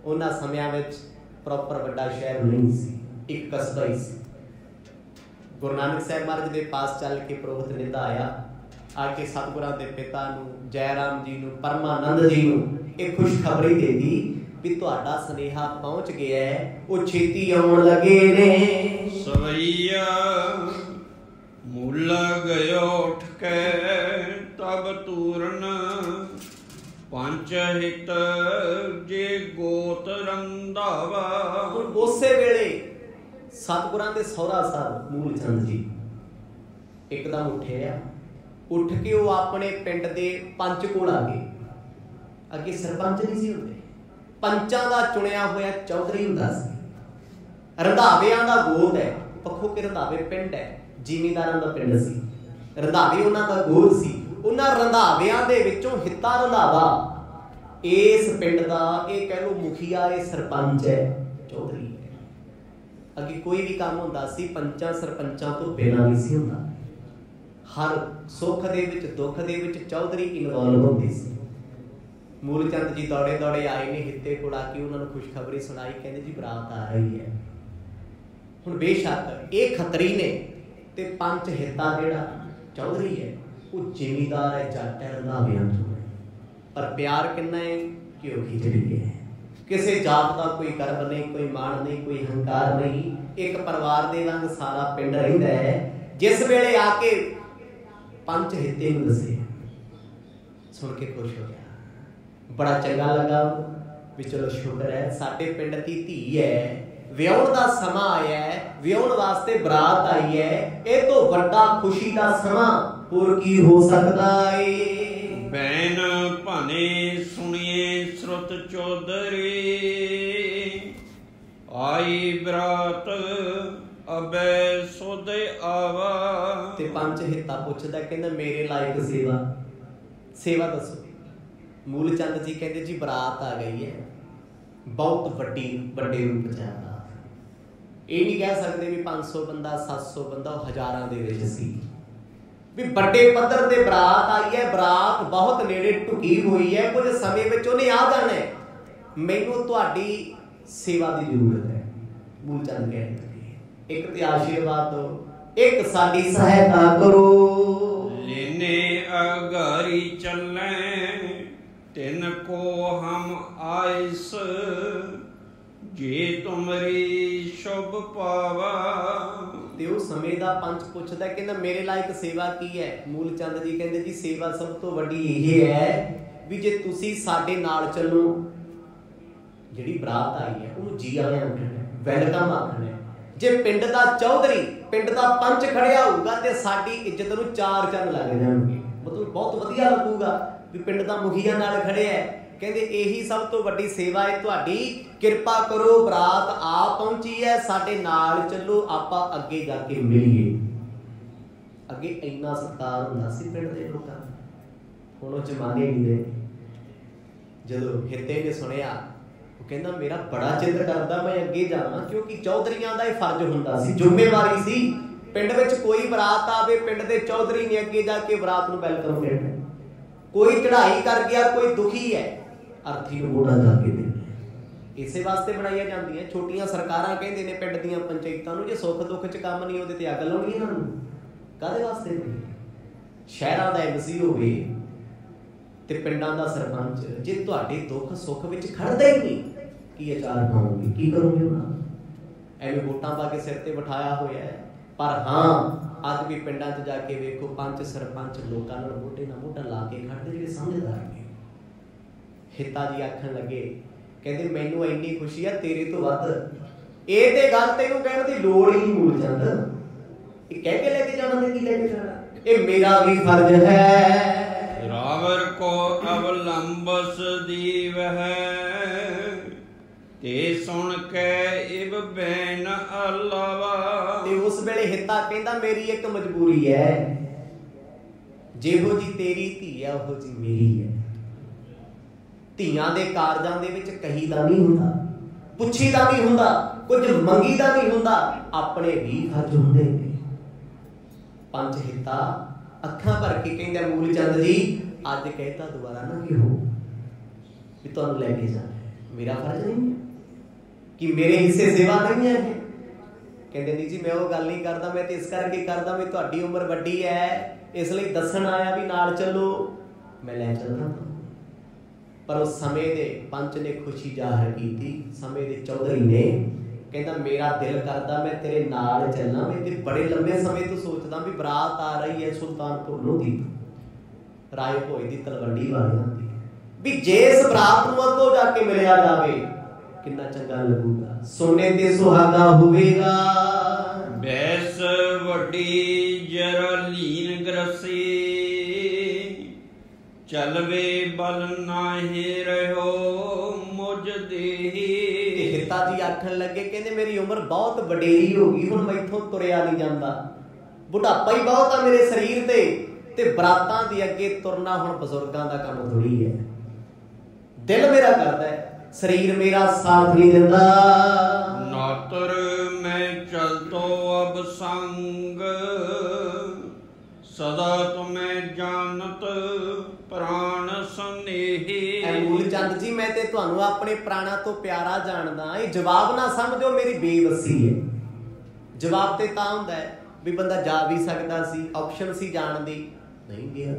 ਉਹਨਾਂ ਸਮਿਆਂ ਵਿੱਚ ਪ੍ਰੋਪਰ ਵੱਡਾ ਸ਼ਹਿਰ ਨਹੀਂ ਸੀ, ਇੱਕ ਕਸਬਾ ਹੀ ਸੀ। ਗੁਰੂ ਨਾਨਕ ਸਾਹਿਬ ਮਹਾਰਾਜ ਦੇ ਪਾਸ ਚੱਲ ਕੇ ਪੁਰੋਹਿਤ ਨਿੱਦਾ ਆਇਆ, ਆ ਕੇ ਸਤਿਗੁਰਾਂ ਦੇ ਪਿਤਾ ਨੂੰ, ਜੈ ਰਾਮ ਜੀ ਨੂੰ, ਪਰਮਾਨੰਦ ਜੀ ਨੂੰ ਇਹ ਖੁਸ਼ਖਬਰੀ ਦੇ ਦਿੱਤੀ ਵੀ ਤੁਹਾਡਾ ਸੁਨੇਹਾ ਪਹੁੰਚ ਗਿਆ ਹੈ, ਉਹ ਛੇਤੀ ਆਉਣ ਲੱਗੇ ਨੇ। ਸਵਈਆ ਮੁੱਲ ਗਇਓ ਉੱਠ ਕੇ ਤਬ ਤੂਰਨ, ਪੰਚ ਹਿਤ ਜੇ ਗੋਤ ਰੰਧਾਵਾ। ਉਸੇ ਵੇਲੇ ਸਤਿਗੁਰਾਂ ਦੇ ਸਹੁਰਾ ਸਾਹਿਬ ਮੂਲ ਚੰਦ ਜੀ ਇੱਕਦਮ ਉੱਠਿਆ। ਉੱਠ ਕੇ ਉਹ ਆਪਣੇ ਪਿੰਡ ਦੇ ਪੰਚ ਕੋਲ ਆ ਗਏ। ਅੱਗੇ ਸਰਪੰਚ ਨਹੀਂ ਸੀ ਹੁੰਦੇ, ਪੰਚਾਂ ਦਾ ਚੁਣਿਆ ਹੋਇਆ ਚੌਧਰੀ ਹੁੰਦਾ ਸੀ। ਰੰਧਾਵਿਆਂ ਦਾ ਗੋਤ ਹੈ, ਪੱਖੋ ਕੇ ਰੰਧਾਵੇ ਪਿੰਡ ਹੈ, ਜ਼ਿਮੀਂਦਾਰਾਂ ਦਾ ਪਿੰਡ ਸੀ, ਰੰਧਾਵੇ ਉਹਨਾਂ ਦਾ ਗੋਲ ਸੀ। ਉਹਨਾਂ ਰੰਧਾਵਿਆਂ ਦੇ ਵਿੱਚੋਂ ਹਿੱਤਾ ਰੰਧਾਵਾ ਇਸ ਪਿੰਡ ਦਾ ਇਹ ਕਹਿ ਲਓ ਮੁਖੀਆ, ਇਹ ਸਰਪੰਚ ਹੈ, ਚੌਧਰੀ ਹੈ। ਅੱਗੇ ਕੋਈ ਵੀ ਕੰਮ ਹੁੰਦਾ ਸੀ ਪੰਚਾਂ ਸਰਪੰਚਾਂ ਤੋਂ ਬਿਨਾਂ ਨਹੀਂ ਸੀ ਹੁੰਦਾ। ਹਰ ਸੁੱਖ ਦੇ ਵਿੱਚ ਦੁੱਖ ਦੇ ਵਿੱਚ ਚੌਧਰੀ ਇਨਵੋਲਵ ਹੁੰਦੇ ਸੀ। ਮੂਲ ਚੰਦ ਜੀ ਦੌੜੇ ਦੌੜੇ ਆਏ ਨੇ ਹਿੱਤੇ ਕੋਲ ਆ ਕੇ ਉਹਨਾਂ ਨੂੰ ਖੁਸ਼ਖਬਰੀ ਸੁਣਾਈ, ਕਹਿੰਦੇ ਜੀ ਬਰਾਤ ਆ ਰਹੀ ਹੈ। ਹੁਣ ਬੇਸ਼ੱਕ ਇਹ ਖੱਤਰੀ ਨੇ ਤੇ ਪੰਚ ਹਿੱਤਾ ਜਿਹੜਾ ਚੌਧਰੀ ਹੈ ਉਹ ਜ਼ਿਮੀਂਦਾਰ ਹੈ, ਜੱਟ ਹੈ, ਰੰਧਾਵਿਆਂ ਤੋਂ ਹੈ, ਪਰ ਪਿਆਰ ਕਿੰਨਾ ਹੈ ਕਿ ਉਹ ਖਿਚੜੀ ਹੈ। ਕਿਸੇ ਜਾਤ ਦਾ ਕੋਈ ਗਰਵ ਨਹੀਂ, ਕੋਈ ਮਾਣ ਨਹੀਂ, ਕੋਈ ਹੰਕਾਰ ਨਹੀਂ। ਇੱਕ ਪਰਿਵਾਰ ਦੇ ਵਾਂਗ ਸਾਰਾ ਪਿੰਡ ਰਹਿੰਦਾ ਹੈ। ਜਿਸ ਵੇਲੇ ਆ ਕੇ ਪੰਜ ਹਿੱਤੇ ਨੂੰ ਦੱਸੇ, ਸੁਣ ਕੇ ਖੁਸ਼ ਹੋ ਗਿਆ, ਬੜਾ ਚੰਗਾ ਲੱਗਾ ਵੀ ਚਲੋ ਸ਼ੁਕਰ ਹੈ ਸਾਡੇ ਪਿੰਡ ਦੀ ਧੀ ਹੈ, ਵਿਆਹੁਣ ਦਾ ਸਮਾਂ ਆਇਆ ਹੈ, ਵਿਆਹੁਣ ਵਾਸਤੇ ਬਰਾਤ ਆਈ ਹੈ। ਇਹ ਤੋਂ ਵੱਡਾ ਖੁਸ਼ੀ ਦਾ ਸਮਾਂ ਹੋਰ ਕੀ ਹੋ ਸਕਦਾ ਏ। ਬੈਨ ਭਾਨੇ ਸੁਣੀਏ ਸੁਰਤ ਚੌਧਰੀ, ਆਈ ਬਰਾਤ ਅਬੈ ਸੋਦੇ ਆਵਾ। ਤੇ ਪੰਜ ਹਿੱਤਾ ਪੁੱਛਦਾ, ਕਹਿੰਦਾ ਮੇਰੇ ਲਾਇਕ ਸੇਵਾ ਦੱਸੋ। ਮੂਲ ਚੰਦ ਜੀ ਕਹਿੰਦੇ ਜੀ ਬਰਾਤ ਆ ਗਈ ਹੈ, ਬਹੁਤ ਵੱਡੇ ਰੂਪ ਚ ਆਇਆ। ਇਹ ਨਹੀਂ ਕਹਿ ਸਕਦੇ ਵੀ 500 ਬੰਦਾ 700 ਬੰਦਾ, ਉਹ ਹਜ਼ਾਰਾਂ ਦੇ ਵਿੱਚ ਸੀ। ਵੀ ਵੱਡੇ ਪੱਧਰ ਤੇ ਬਰਾਤ ਆਈ ਹੈ, ਬਰਾਤ ਬਹੁਤ ਨੇੜੇ ਢੁਕੀ ਹੋਈ ਹੈ, ਕੁਝ ਸਮੇਂ ਵਿੱਚ ਉਹਨੇ ਆ ਜਾਣਾ ਹੈ, ਮੈਨੂੰ ਤੁਹਾਡੀ ਸੇਵਾ ਦੀ ਜ਼ਰੂਰਤ ਹੈ। ਮੂਲ ਚੰਦ ਕਹਿੰਦੇ ਇੱਕ ਤੇ ਆਸ਼ੀਰਵਾਦ ਦਿਓ, ਇੱਕ ਸਾਡੀ ਸਹਾਇਤਾ ਕਰੋ। ਲੈਨੇ ਅਗਾਰੀ ਚੱਲੇ ਤਿੰਨ ਕੋ ਹਮ ਆਇਸ, ਜੇ ਤੁਮਰੀ ਸ਼ੁਭ ਪਾਵਾ। ਤੇ ਉਹ ਸਮੇਂ ਦਾ ਪੰਚ ਪੁੱਛਦਾ, ਕਹਿੰਦਾ ਮੇਰੇ ਲਾਇਕ ਸੇਵਾ ਕੀ ਹੈ। ਮੂਲ ਚੰਦ ਜੀ ਕਹਿੰਦੇ ਜੀ ਸੇਵਾ ਸਭ ਤੋਂ ਵੱਡੀ ਇਹ ਹੈ ਵੀ ਜੇ ਤੁਸੀਂ ਸਾਡੇ ਨਾਲ ਚੱਲੋ, ਜਿਹੜੀ ਬਰਾਤ ਆਈ ਹੈ ਉਹਨੂੰ ਜੀ ਆਇਆਂ ਆਖਣਾ, ਵੈਲਕਮ ਆਖਣਾ। ਜੇ ਪਿੰਡ ਦਾ ਚੌਧਰੀ, ਪਿੰਡ ਦਾ ਪੰਚ ਖੜਿਆ ਹੋਊਗਾ ਤੇ ਸਾਡੀ ਇੱਜ਼ਤ ਨੂੰ ਚਾਰ ਚੰਨ ਲੱਗ ਜਾਣਗੇ, ਮਤਲਬ ਬਹੁਤ ਵਧੀਆ ਲੱਗੂਗਾ ਵੀ ਪਿੰਡ ਦਾ ਮੁਖੀਆ ਨਾਲ ਖੜਿਆ ਹੈ। ਕਹਿੰਦੇ ਇਹੀ ਸਭ ਤੋਂ ਵੱਡੀ ਸੇਵਾ ਹੈ ਤੁਹਾਡੀ, ਕਿਰਪਾ ਕਰੋ ਬਰਾਤ ਆ ਪਹੁੰਚੀ ਹੈ, ਸਾਡੇ ਨਾਲ ਚੱਲੋ, ਆਪਾਂ ਅੱਗੇ ਜਾ ਕੇ ਮਿਲੀਏ। ਅੱਗੇ ਇੰਨਾ ਸਤਿਕਾਰ ਹੁੰਦਾ ਸੀ ਪਿੰਡ ਦੇ ਲੋਕਾਂ ਦਾ, ਹੁਣ ਉਹ ਜ਼ਮਾਨੇ ਨਹੀਂ ਰਹੇ। ਜਦੋਂ ਹਿੱਤੇ ਨੇ ਸੁਣਿਆ, ਉਹ ਕਹਿੰਦਾ ਮੇਰਾ ਬੜਾ ਚਿੱਤ ਕਰਦਾ ਮੈਂ ਅੱਗੇ ਜਾਵਾਂ, ਕਿਉਂਕਿ ਚੌਧਰੀਆਂ ਦਾ ਇਹ ਫਰਜ਼ ਹੁੰਦਾ ਸੀ, ਜ਼ਿੰਮੇਵਾਰੀ ਸੀ। ਪਿੰਡ ਵਿੱਚ ਕੋਈ ਬਰਾਤ ਆਵੇ, ਪਿੰਡ ਦੇ ਚੌਧਰੀ ਨੇ ਅੱਗੇ ਜਾ ਕੇ ਬਰਾਤ ਨੂੰ ਵੈਲਕਮ ਕਰਨਾ। ਕੋਈ ਚੜ੍ਹਾਈ ਕਰ ਗਿਆ, ਕੋਈ ਦੁਖੀ ਹੈ, ਅਰਥੀ ਨੂੰ ਗੋਡਾ ਜਾ ਕੇ ਦੇਣਾ। ਇਸੇ ਵਾਸਤੇ ਬਣਾਈਆਂ ਜਾਂਦੀਆਂ ਛੋਟੀਆਂ ਸਰਕਾਰਾਂ। ਕਹਿੰਦੇ ਨੇ ਪਿੰਡ ਦੀਆਂ ਪੰਚਾਇਤਾਂ ਨੂੰ, ਜੇ ਸੁੱਖ ਦੁੱਖ 'ਚ ਕੰਮ ਨਹੀਂ ਉਹਦੇ ਤੇ ਅੱਗ ਲਾਉਣੀ ਇਹਨਾਂ ਨੂੰ, ਕਾਹਦੇ ਵਾਸਤੇ? ਸ਼ਹਿਰਾਂ ਦਾ MC ਹੋਵੇ ਤੇ ਪਿੰਡਾਂ ਦਾ ਸਰਪੰਚ, ਜੇ ਤੁਹਾਡੇ ਦੁੱਖ ਸੁੱਖ ਵਿੱਚ ਖੜਦਾ ਹੀ ਨਹੀਂ, ਕੀ ਅਚਾਰ ਪਾਓਗੇ, ਕੀ ਕਰੋਗੇ ਉਹਨਾਂ? ਐਵੇਂ ਵੋਟਾਂ ਪਾ ਕੇ ਸਿਰ ਤੇ ਬਿਠਾਇਆ ਹੋਇਆ ਹੈ। ਪਰ ਹਾਂ ਅੱਜ ਵੀ ਪਿੰਡਾਂ 'ਚ ਜਾ ਕੇ ਵੇਖੋ, ਪੰਚ ਸਰਪੰਚ ਲੋਕਾਂ ਨਾਲ ਮੋਢੇ ਨਾਲ ਮੋਢਾ ਲਾ ਕੇ ਖੜਦੇ, ਜਿਹੜੇ ਸਮਝਦਾਰ ਨੇ। ਹਿੱਤਾ ਜੀ ਆਖਣ ਲੱਗੇ, ਕਹਿੰਦੇ ਮੈਨੂੰ ਇੰਨੀ ਖੁਸ਼ੀ ਆ ਤੇਰੇ ਤੋਂ ਵੱਧ, ਇਹ ਤੇ ਗੱਲ ਤੈਨੂੰ ਕਹਿਣ ਦੀ ਲੋੜ ਹੀ ਨਹੀਂ। ਮੂਲ ਚੰਦ ਇਹ ਕਹਿ ਕੇ ਲੈ ਕੇ ਜਾਣਾ ਤੇ ਕੀ ਲੈ ਕੇ ਜਾਣਾ, ਇਹ ਮੇਰਾ ਵੀ ਫਰਜ਼ ਹੈ। ਰਾਵਰ ਕੋ ਅਵਲੰਬਸ ਦੀਵ ਹੈ, ਤੇ ਸੁਣ ਕੇ ਇਬ ਬੈਨ ਅਲਾਵਾ। ਤੇ ਉਸ ਵੇਲੇ ਹਿੱਤਾ ਕਹਿੰਦਾ ਮੇਰੀ ਇੱਕ ਮਜਬੂਰੀ ਹੈ, ਜਿਹੋ ਜੀ ਤੇਰੀ ਧੀ ਹੈ ਉਹੋ ਜੀ ਮੇਰੀ ਹੈ। ਧੀਆਂ ਦੇ ਕਾਰਜਾਂ ਦੇ ਵਿੱਚ ਕਹੀਦਾ ਨਹੀਂ ਹੁੰਦਾ, ਪੁੱਛੀਦਾ ਨਹੀਂ ਹੁੰਦਾ, ਕੁਝ ਮੰਗੀਦਾ ਨਹੀਂ ਹੁੰਦਾ, ਆਪਣੇ ਵੀ ਫਰਜ਼ ਹੁੰਦੇ ਨੇ। ਪੰਜ ਹਿੱਤਾ ਅੱਖਾਂ ਭਰ ਕੇ ਕਹਿੰਦਾ ਮੂਲ ਚੰਦ ਜੀ ਅੱਜ ਕਹਿਤਾ ਦੁਬਾਰਾ ਨਾ ਕਿਹੋ ਵੀ ਤੁਹਾਨੂੰ ਲੈ ਕੇ ਜਾਣਾ, ਮੇਰਾ ਫਰਜ਼ ਨਹੀਂ ਹੈ ਕਿ ਮੇਰੇ ਹਿੱਸੇ ਸੇਵਾ ਨਹੀਂ ਹੈ। ਕਹਿੰਦੇ ਨਹੀਂ ਜੀ ਮੈਂ ਉਹ ਗੱਲ ਨਹੀਂ ਕਰਦਾ, ਮੈਂ ਤੇ ਇਸ ਕਰਕੇ ਕਰਦਾ ਵੀ ਤੁਹਾਡੀ ਉਮਰ ਵੱਡੀ ਹੈ, ਇਸ ਲਈ ਦੱਸਣ ਆਇਆ ਵੀ ਨਾਲ ਚੱਲੋ, ਮੈਂ ਲੈ ਚੱਲਦਾ। ਪਰ ਉਸ ਸਮੇਂ ਦੇ ਪੰਚ ਨੇ ਖੁਸ਼ੀ ਜ਼ਾਹਰ ਕੀਤੀ, ਸਮੇਂ ਦੇ ਚੌਧਰੀ ਨੇ ਕਹਿੰਦਾ ਮੇਰਾ ਦਿਲ ਕਰਦਾ ਮੈਂ ਤੇਰੇ ਨਾਲ ਚੱਲਾਂ। ਮੈਂ ਤੇ ਬੜੇ ਲੰਬੇ ਸਮੇਂ ਤੋਂ ਸੋਚਦਾ ਵੀ ਬਰਾਤ ਆ ਰਹੀ ਹੈ ਸੁਲਤਾਨਪੁਰ ਲੋਧੀ, ਰਾਏ ਭੋਏ ਦੀ ਤਲਵੰਡੀ ਵਾਲਿਆਂ ਦੀ, ਵੀ ਜੇ ਇਸ ਬਰਾਤ ਨੂੰ ਅੱਗੋਂ ਜਾ ਕੇ ਮਿਲਿਆ ਜਾਵੇ ਕਿੰਨਾ ਚੰਗਾ ਲੱਗੂਗਾ, ਸੋਨੇ ਤੇ ਸੁਹਾਗਾ ਹੋਵੇਗਾ। ਬੈਸ ਵੱਡੀ ਜਰ ਲੀਨ ਗਰਸੀ, ਚਲਵੇ ਬਲ ਨਾਹੀ ਰਹੋ ਮੁਝ ਦੇਹੀ। ਹਿੱਤਾ ਜੀ ਆਖਣ ਲੱਗੇ, ਕਹਿੰਦੇ ਮੇਰੀ ਉਮਰ ਬਹੁਤ ਵਡੇਰੀ ਹੋ ਗਈ, ਹੁਣ ਮੈਥੋਂ ਤੁਰਿਆ ਨਹੀਂ ਜਾਂਦਾ, बुढ़ापा ही बहुत आ मेरे शरीर ते बरातां दी अगे तुरना हुण बजुर्गां दा काम थोड़ी है। दिल मेरा करदा है, शरीर मेरा साथ नहीं दिंदा। नातर मैं चलतो अब संग, सदा तुम्हें जानत प्राण स्नेही। मूलचंद जी मैं ते तुहानू अपने प्राणा तो प्यारा जानदा। ये जवाब ना समझो मेरी बेबसी है। जवाब ते तां हुंदा है भी बंदा जा भी सकदा सी, ऑप्शन सी जाण दी, नहीं गया।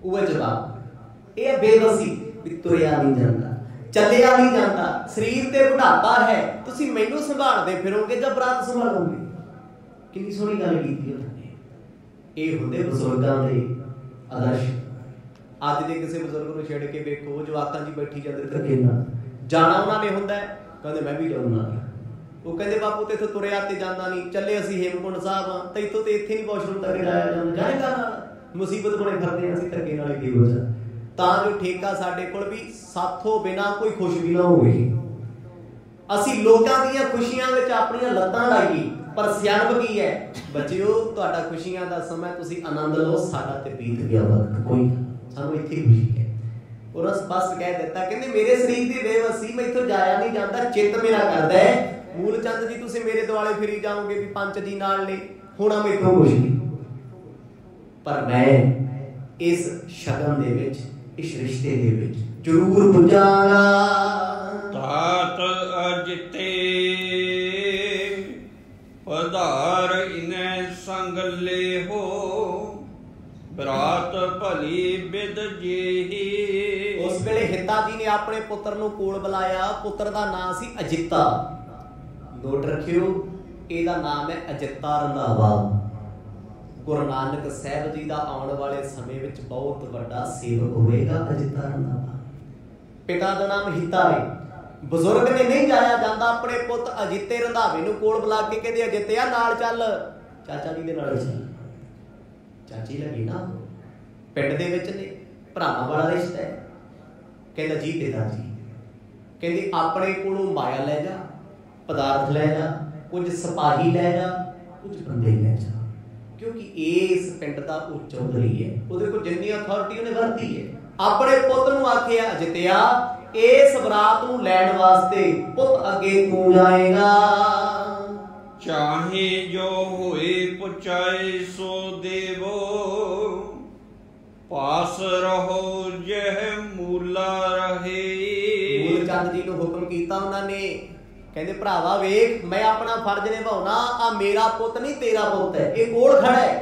वो जवाब ये बेबसी भी तुरिया नहीं जांदा, चलिया नहीं जाता, शरीर ते बुढ़ापा है, तुसी मैनू संभालदे फिरोगे जां बरात संभालोगे। कितनी सोहनी गल कीती उन्होंने। ये हुंदे बजुर्गां दे आदर्श। अज दे किसी बजुर्ग नूं छेड़ के देखो, जवाकां जी बैठी जांदे धक्के नाल। जाना उन्होंने हुंदा है, कहंदे मैं भी जाऊंगा। वो कहते बापू तो इत्थों तुरिया ते जांदा नहीं, चले असीं हेमकुंड साहिब हां ते इत्थों ते इत्थे नहीं वॉशरूम तक जाया जांदा, जाएगा नाल मुसीबत बने फिरदे असीं धक्के नाल की हो जा। तां जो ठेका साडे कोल भी साथों बिना कोई खुश भी ना होवे। असीं लोकां दीयां खुशियां विच अपणीआं लत्तां लाईए, पर सियाणप की है बच्चिओ तुहाडा खुशियां दा समय तुसीं आनंद लो, साडा ते बीत गया वक्त, कोई सानूं इत्थे खुशी है। उन्होंने स्पष्ट कह दिता, कहंदे मेरे शरीर दी बेवसी, मैं इत्थों जाया नहीं जांदा, चित्त मेरा करदा है मूलचंद जी तुसीं मेरे दुआले फिरी जाओगे भी पंच जी नाल ने, होना मैथों कुछ नहीं, पर मैं इस शगन दे विच, इस रिश्ते दे विच जरूर पुजांगा। तात अजिते पधार इने संग ले हो, बरात भली बिद जेही। उस वेले हिता जी ने अपने पुत्र नूं कोल बुलाया। पुत्र दा नाम सी अजिता। नोट रखियो, ਇਹਦਾ नाम है अजिता रंधावा। गुरु नानक साहब जी का आने वाले समय ਵਿੱਚ बहुत ਵੱਡਾ सेवक होएगा अजिता रंधावा। पिता का नाम हिता है। बजुर्ग ने नहीं जाया जाता, अपने पुत अजिते रंधावे ਨੂੰ ਕੋਲ ਬੁਲਾ ਕੇ ਕਹਿੰਦੇ अजितिया ਨਾਲ ਚੱਲ, ਚਾਚਾ ਜੀ ਦੇ ਨਾਲ ਚੱਲ। ਚਾਚੀ ਲੱਗੀ ਨਾ, ਪਿੰਡ ਦੇ ਵਿੱਚ ਨੇ, ਭਰਾਵਾਂ ਵਾਲਾ ਰਿਸ਼ਤਾ ਹੈ। ਕਹਿੰਦਾ ਜੀ ਪਿਤਾ ਜੀ, ਕਹਿੰਦੇ ਆਪਣੇ ਕੋਲੋਂ ਮਾਇਆ ਲੈ ਜਾ, पदार्थ लै जा, कुछ सिपाही लै जा, कुछ बंदे लै जा, क्योंकि इस पिंड का वो चौधरी है, उहदे कोल जिन्नी अथॉरिटी उहने वरती है। अपने पुत नूं आखिया अजितिया इस बरात नूं लैण वास्ते पुत अगे तू जाएगा। चाहे जो होए पुचाए सो देवो, पास रहो जह मूला रहे। मूलचंद जी नूं हुक्म कीता उन्होंने, कहते भरावा वेख मैं अपना फर्ज निभाउना, आ मेरा पुत नहीं तेरा पुत है, ये कोल खड़ा है।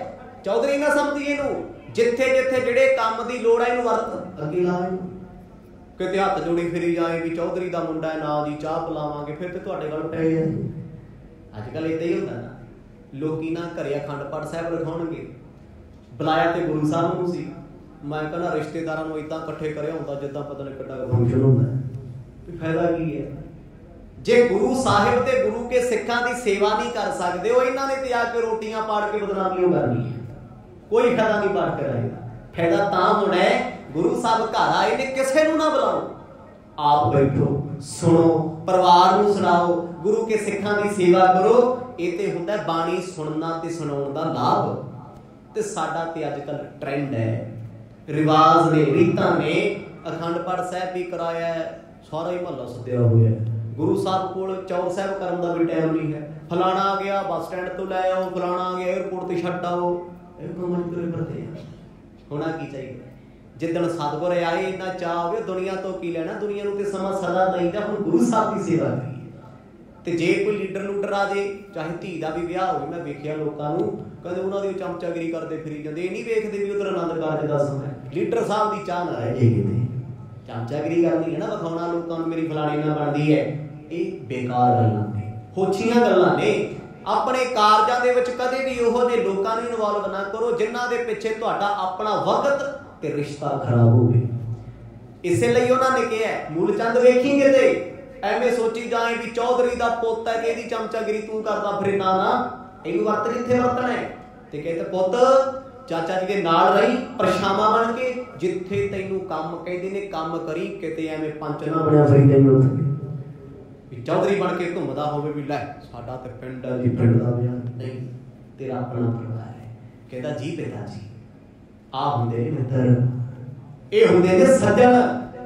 चौधरी ना समझिए इहनूं, जिथे जिथे जिहड़े काम दी लोड़ है इहनूं वरत अगे ला। किते हत्थ जोड़ी फिरी जाए भी चौधरी दा मुंडा है ना जी चाह पिलावांगे, फिर ते तुहाडे गल पै जाए। अजकल इदां ही हुंदा ना, लोकी ना घरे अखंड पाठ साहिब रखाउणगे, बुलाया ते गुरु साहिब नूं सी। मैं कहना रिश्तेदारां नूं इदां इकट्ठे करिया हुंदा जिद्दां पता नहीं किड्डा फंक्शन हुंदा है। फायदा की है जे गुरु साहिब ते गुरु के सिखां दी सेवा नहीं कर सकते, वो इन्हां ने ते आके रोटियां पाड़ के बदनामी करनी है, कोई फायदा नहीं पाठ कराएगा। फायदा तां होना है गुरु साहब घर आए ने, किसे नूं ना बुलाओ, आप बैठो सुनो, परिवार नूं सुनाओ, गुरु के सिखां दी सेवा करो। ये ते हुंदा बाणी सुनना ते सुनाउण दा लाभ। ते साडा ते अजकल ट्रेंड है, रिवाज ने, रीतां ने, अखंड पाठ साहिब भी कराया है, सारा ही महल्ला सद्दिया होया है। गुरु साहब कोल चौर साहब करन दा भी टाइम नहीं है। फलाना आ गया बस स्टैंड तो लै आओ, फलाना आ गया एयरपोर्ट ते छड्ड आओ, इह काम तुरे फिरदे आ। होना की चाहिए, जिद्दण सतगुर आए इन्ना चाह होवे दुनिया तो की लेना, दुनिया नूं ते समा सदा दईदा, हुण गुरु साहब दी सेवा करिए। ते जे कोई लीडर लूडर आ जे, चाहे धी दा भी विआह होवे, मैं वेखिया लोकां नूं कहंदे उन्हां दी चमचागिरी करदे फिरी जांदे, इह नहीं वेखदे भी उधर आनंद कारज दा समय, लीडर साहब दी चाह ना रह जे किते चमचागिरी करनी है ना, विखाउणा लोकां नूं मेरी फलाणी ना बनदी है। ਇਹ बेकार गल्लां ने, होछीਆਂ गल्लां ने। अपने कारजां दे विच कदे भी ओहो जे लोकां नूं इनवॉल्व ना करो जिन्हां दे पिछे तुहाडा अपना वक्त ते रिश्ता खराब होवे। इसे लई उन्हां ने कहा मूलचंद वेखींगे ते ਐਵੇਂ सोची जाए भी चौधरी दा पुੱਤ है, ਇਹਦੀ ਚਮਚਾगिरी तू करदा फिरे, ना ना ਇਹਨੂੰ ਵਰਤ ਕਿੱਥੇ ਵਰਤਣਾ ਹੈ। ਤੇ ਕਹਿੰਦੇ ਪੁੱਤ ਚਾਚਾ ਜੀ ਦੇ ਨਾਲ ਰਹੀ, ਪਰਛਾਵਾਂ ਬਣ ਕੇ, ਜਿੱਥੇ ਤੈਨੂੰ ਕੰਮ ਕਹਿੰਦੇ ਨੇ ਕੰਮ ਕਰੀ, ਕਿਤੇ ਐਵੇਂ ਪੰਚ ਨਾ ਬਣਿਆ ਫਿਰੀ ਤੈਨੂੰ चौधरी बन के घूमता हो भी लै साडा ते पिंड जी, पिंड दा विआह नहीं। तेरा अपना परिवार है। कहता जी पिता जी आ हुंदे ने मित्र, ये हुंदे ने सज्जन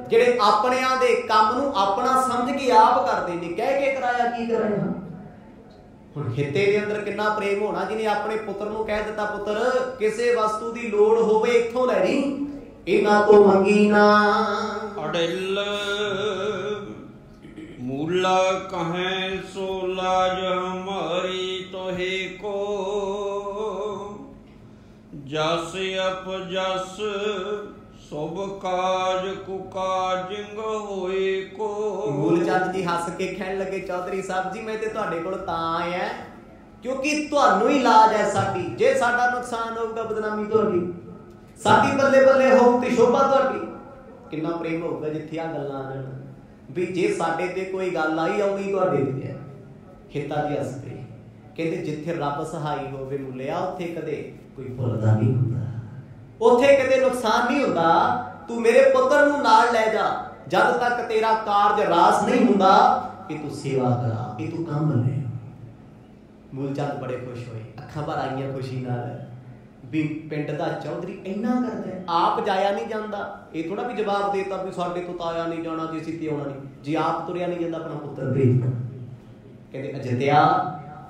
ਜਿਹੜੇ ਆਪਣਿਆਂ ਦੇ ਕੰਮ ਨੂੰ ਆਪਣਾ ਸਮਝ ਕੇ ਆਪ ਕਰਦੇ ਨੇ। ਕਹਿ ਕੇ ਕਰਾਇਆ ਕੀ ਕਰਾਇਆ। ਹੁਣ ਹਿੱਤੇ ਦੇ ਅੰਦਰ ਕਿੰਨਾ ਪ੍ਰੇਮ ਹੋਣਾ ਜਿਹਨੇ ਆਪਣੇ ਪੁੱਤਰ ਨੂੰ ਕਹਿ ਦਿੱਤਾ ਪੁੱਤਰ ਕਿਸੇ ਵਸਤੂ ਦੀ ਲੋੜ ਹੋਵੇ ਇੱਥੋਂ ਲੈ ਲਈ, ਇਹਨਾਂ ਤੋਂ ਮੰਗੀ ਨਾ। ਅੜਿਲ ਮੂਲਾ ਕਹੈ ਸੋ ਲਾਜ ਹਮਾਰੀ ਤੋਹੇ ਕੋ, ਜਸ ਅਪ ਜਸ ਸੁਭ ਕਾਜ ਕੁਕਾਜਿੰਗ ਹੋਏ ਕੋ। ਮੂਲਚੰਦ ਜੀ ਹੱਸ ਕੇ ਕਹਿਣ ਲੱਗੇ ਚੌਧਰੀ ਸਾਹਿਬ ਜੀ ਮੈਂ ਤੇ ਤੁਹਾਡੇ ਕੋਲ ਤਾਂ ਆਇਆ ਕਿਉਂਕਿ ਤੁਹਾਨੂੰ ਹੀ ਲਾਜ ਹੈ ਸਾਡੀ। ਜੇ ਸਾਡਾ ਨੁਕਸਾਨ ਹੋਊਗਾ ਬਦਨਾਮੀ ਤੁਹਾਡੀ, ਸਾਡੀ ਬੱਲੇ ਬੱਲੇ ਹੋਊ ਤੇ ਸ਼ੋਭਾ ਤੁਹਾਡੀ। ਕਿੰਨਾ ਪ੍ਰੇਮ ਹੋਊਗਾ ਜਿੱਥੇ ਆ ਗੱਲਾਂ ਆਣ ਵੀ ਜੇ ਸਾਡੇ ਤੇ ਕੋਈ ਗੱਲ ਆਈ ਆਉਣੀ ਤੁਹਾਡੇ ਤੇ ਹੈ। ਹਿੱਤਾ ਜੀ ਹੱਸ ਪਏ ਕਹਿੰਦੇ ਜਿੱਥੇ ਰੱਬ ਸਹਾਈ ਹੋਵੇ ਮੁੱਲਿਆ ਉੱਥੇ ਕਦੇ ਕੋਈ ਭੁੱਲਦਾ ਨਹੀਂ ਹੁੰਦਾ, ਉੱਥੇ ਕਦੇ ਨੁਕਸਾਨ ਨਹੀਂ ਹੁੰਦਾ। ਤੂੰ ਮੇਰੇ ਪੁੱਤਰ ਨੂੰ ਨਾਲ ਲੈ ਜਾ, ਜਦ ਤੱਕ ਤੇਰਾ ਕਾਰਜ ਰਾਸ ਨਹੀਂ ਹੁੰਦਾ ਕਿ ਤੂੰ ਸੇਵਾ ਕਰਾ, ਕਿ ਤੂੰ ਕੰਮ ਲੈ। ਮੂਲਚੰਦ ਬੜੇ ਖੁਸ਼ ਹੋਏ, ਅੱਖਾਂ ਭਰ ਆਈਆਂ ਖੁਸ਼ੀ ਨਾਲ ਵੀ ਪਿੰਡ ਦਾ ਚੌਧਰੀ ਇੰਨਾ ਕਰਦਾ, ਆਪ ਜਾਇਆ ਨਹੀਂ ਜਾਂਦਾ। ਇਹ ਥੋੜਾ ਵੀ ਜਵਾਬ ਦੇਤਾ ਵੀ ਸਾਡੇ ਤੋਂ ਤਾਇਆ ਨਹੀਂ ਜਾਣਾ ਜੀ, ਅਸੀਂ ਤੇ ਆਉਣਾ ਨਹੀਂ। ਜੇ ਆਪ ਤੁਰਿਆ ਨਹੀਂ ਜਾਂਦਾ ਆਪਣਾ ਪੁੱਤਰ ਭੇਜ। ਕਹਿੰਦੇ ਅਜਿੱਤਿਆ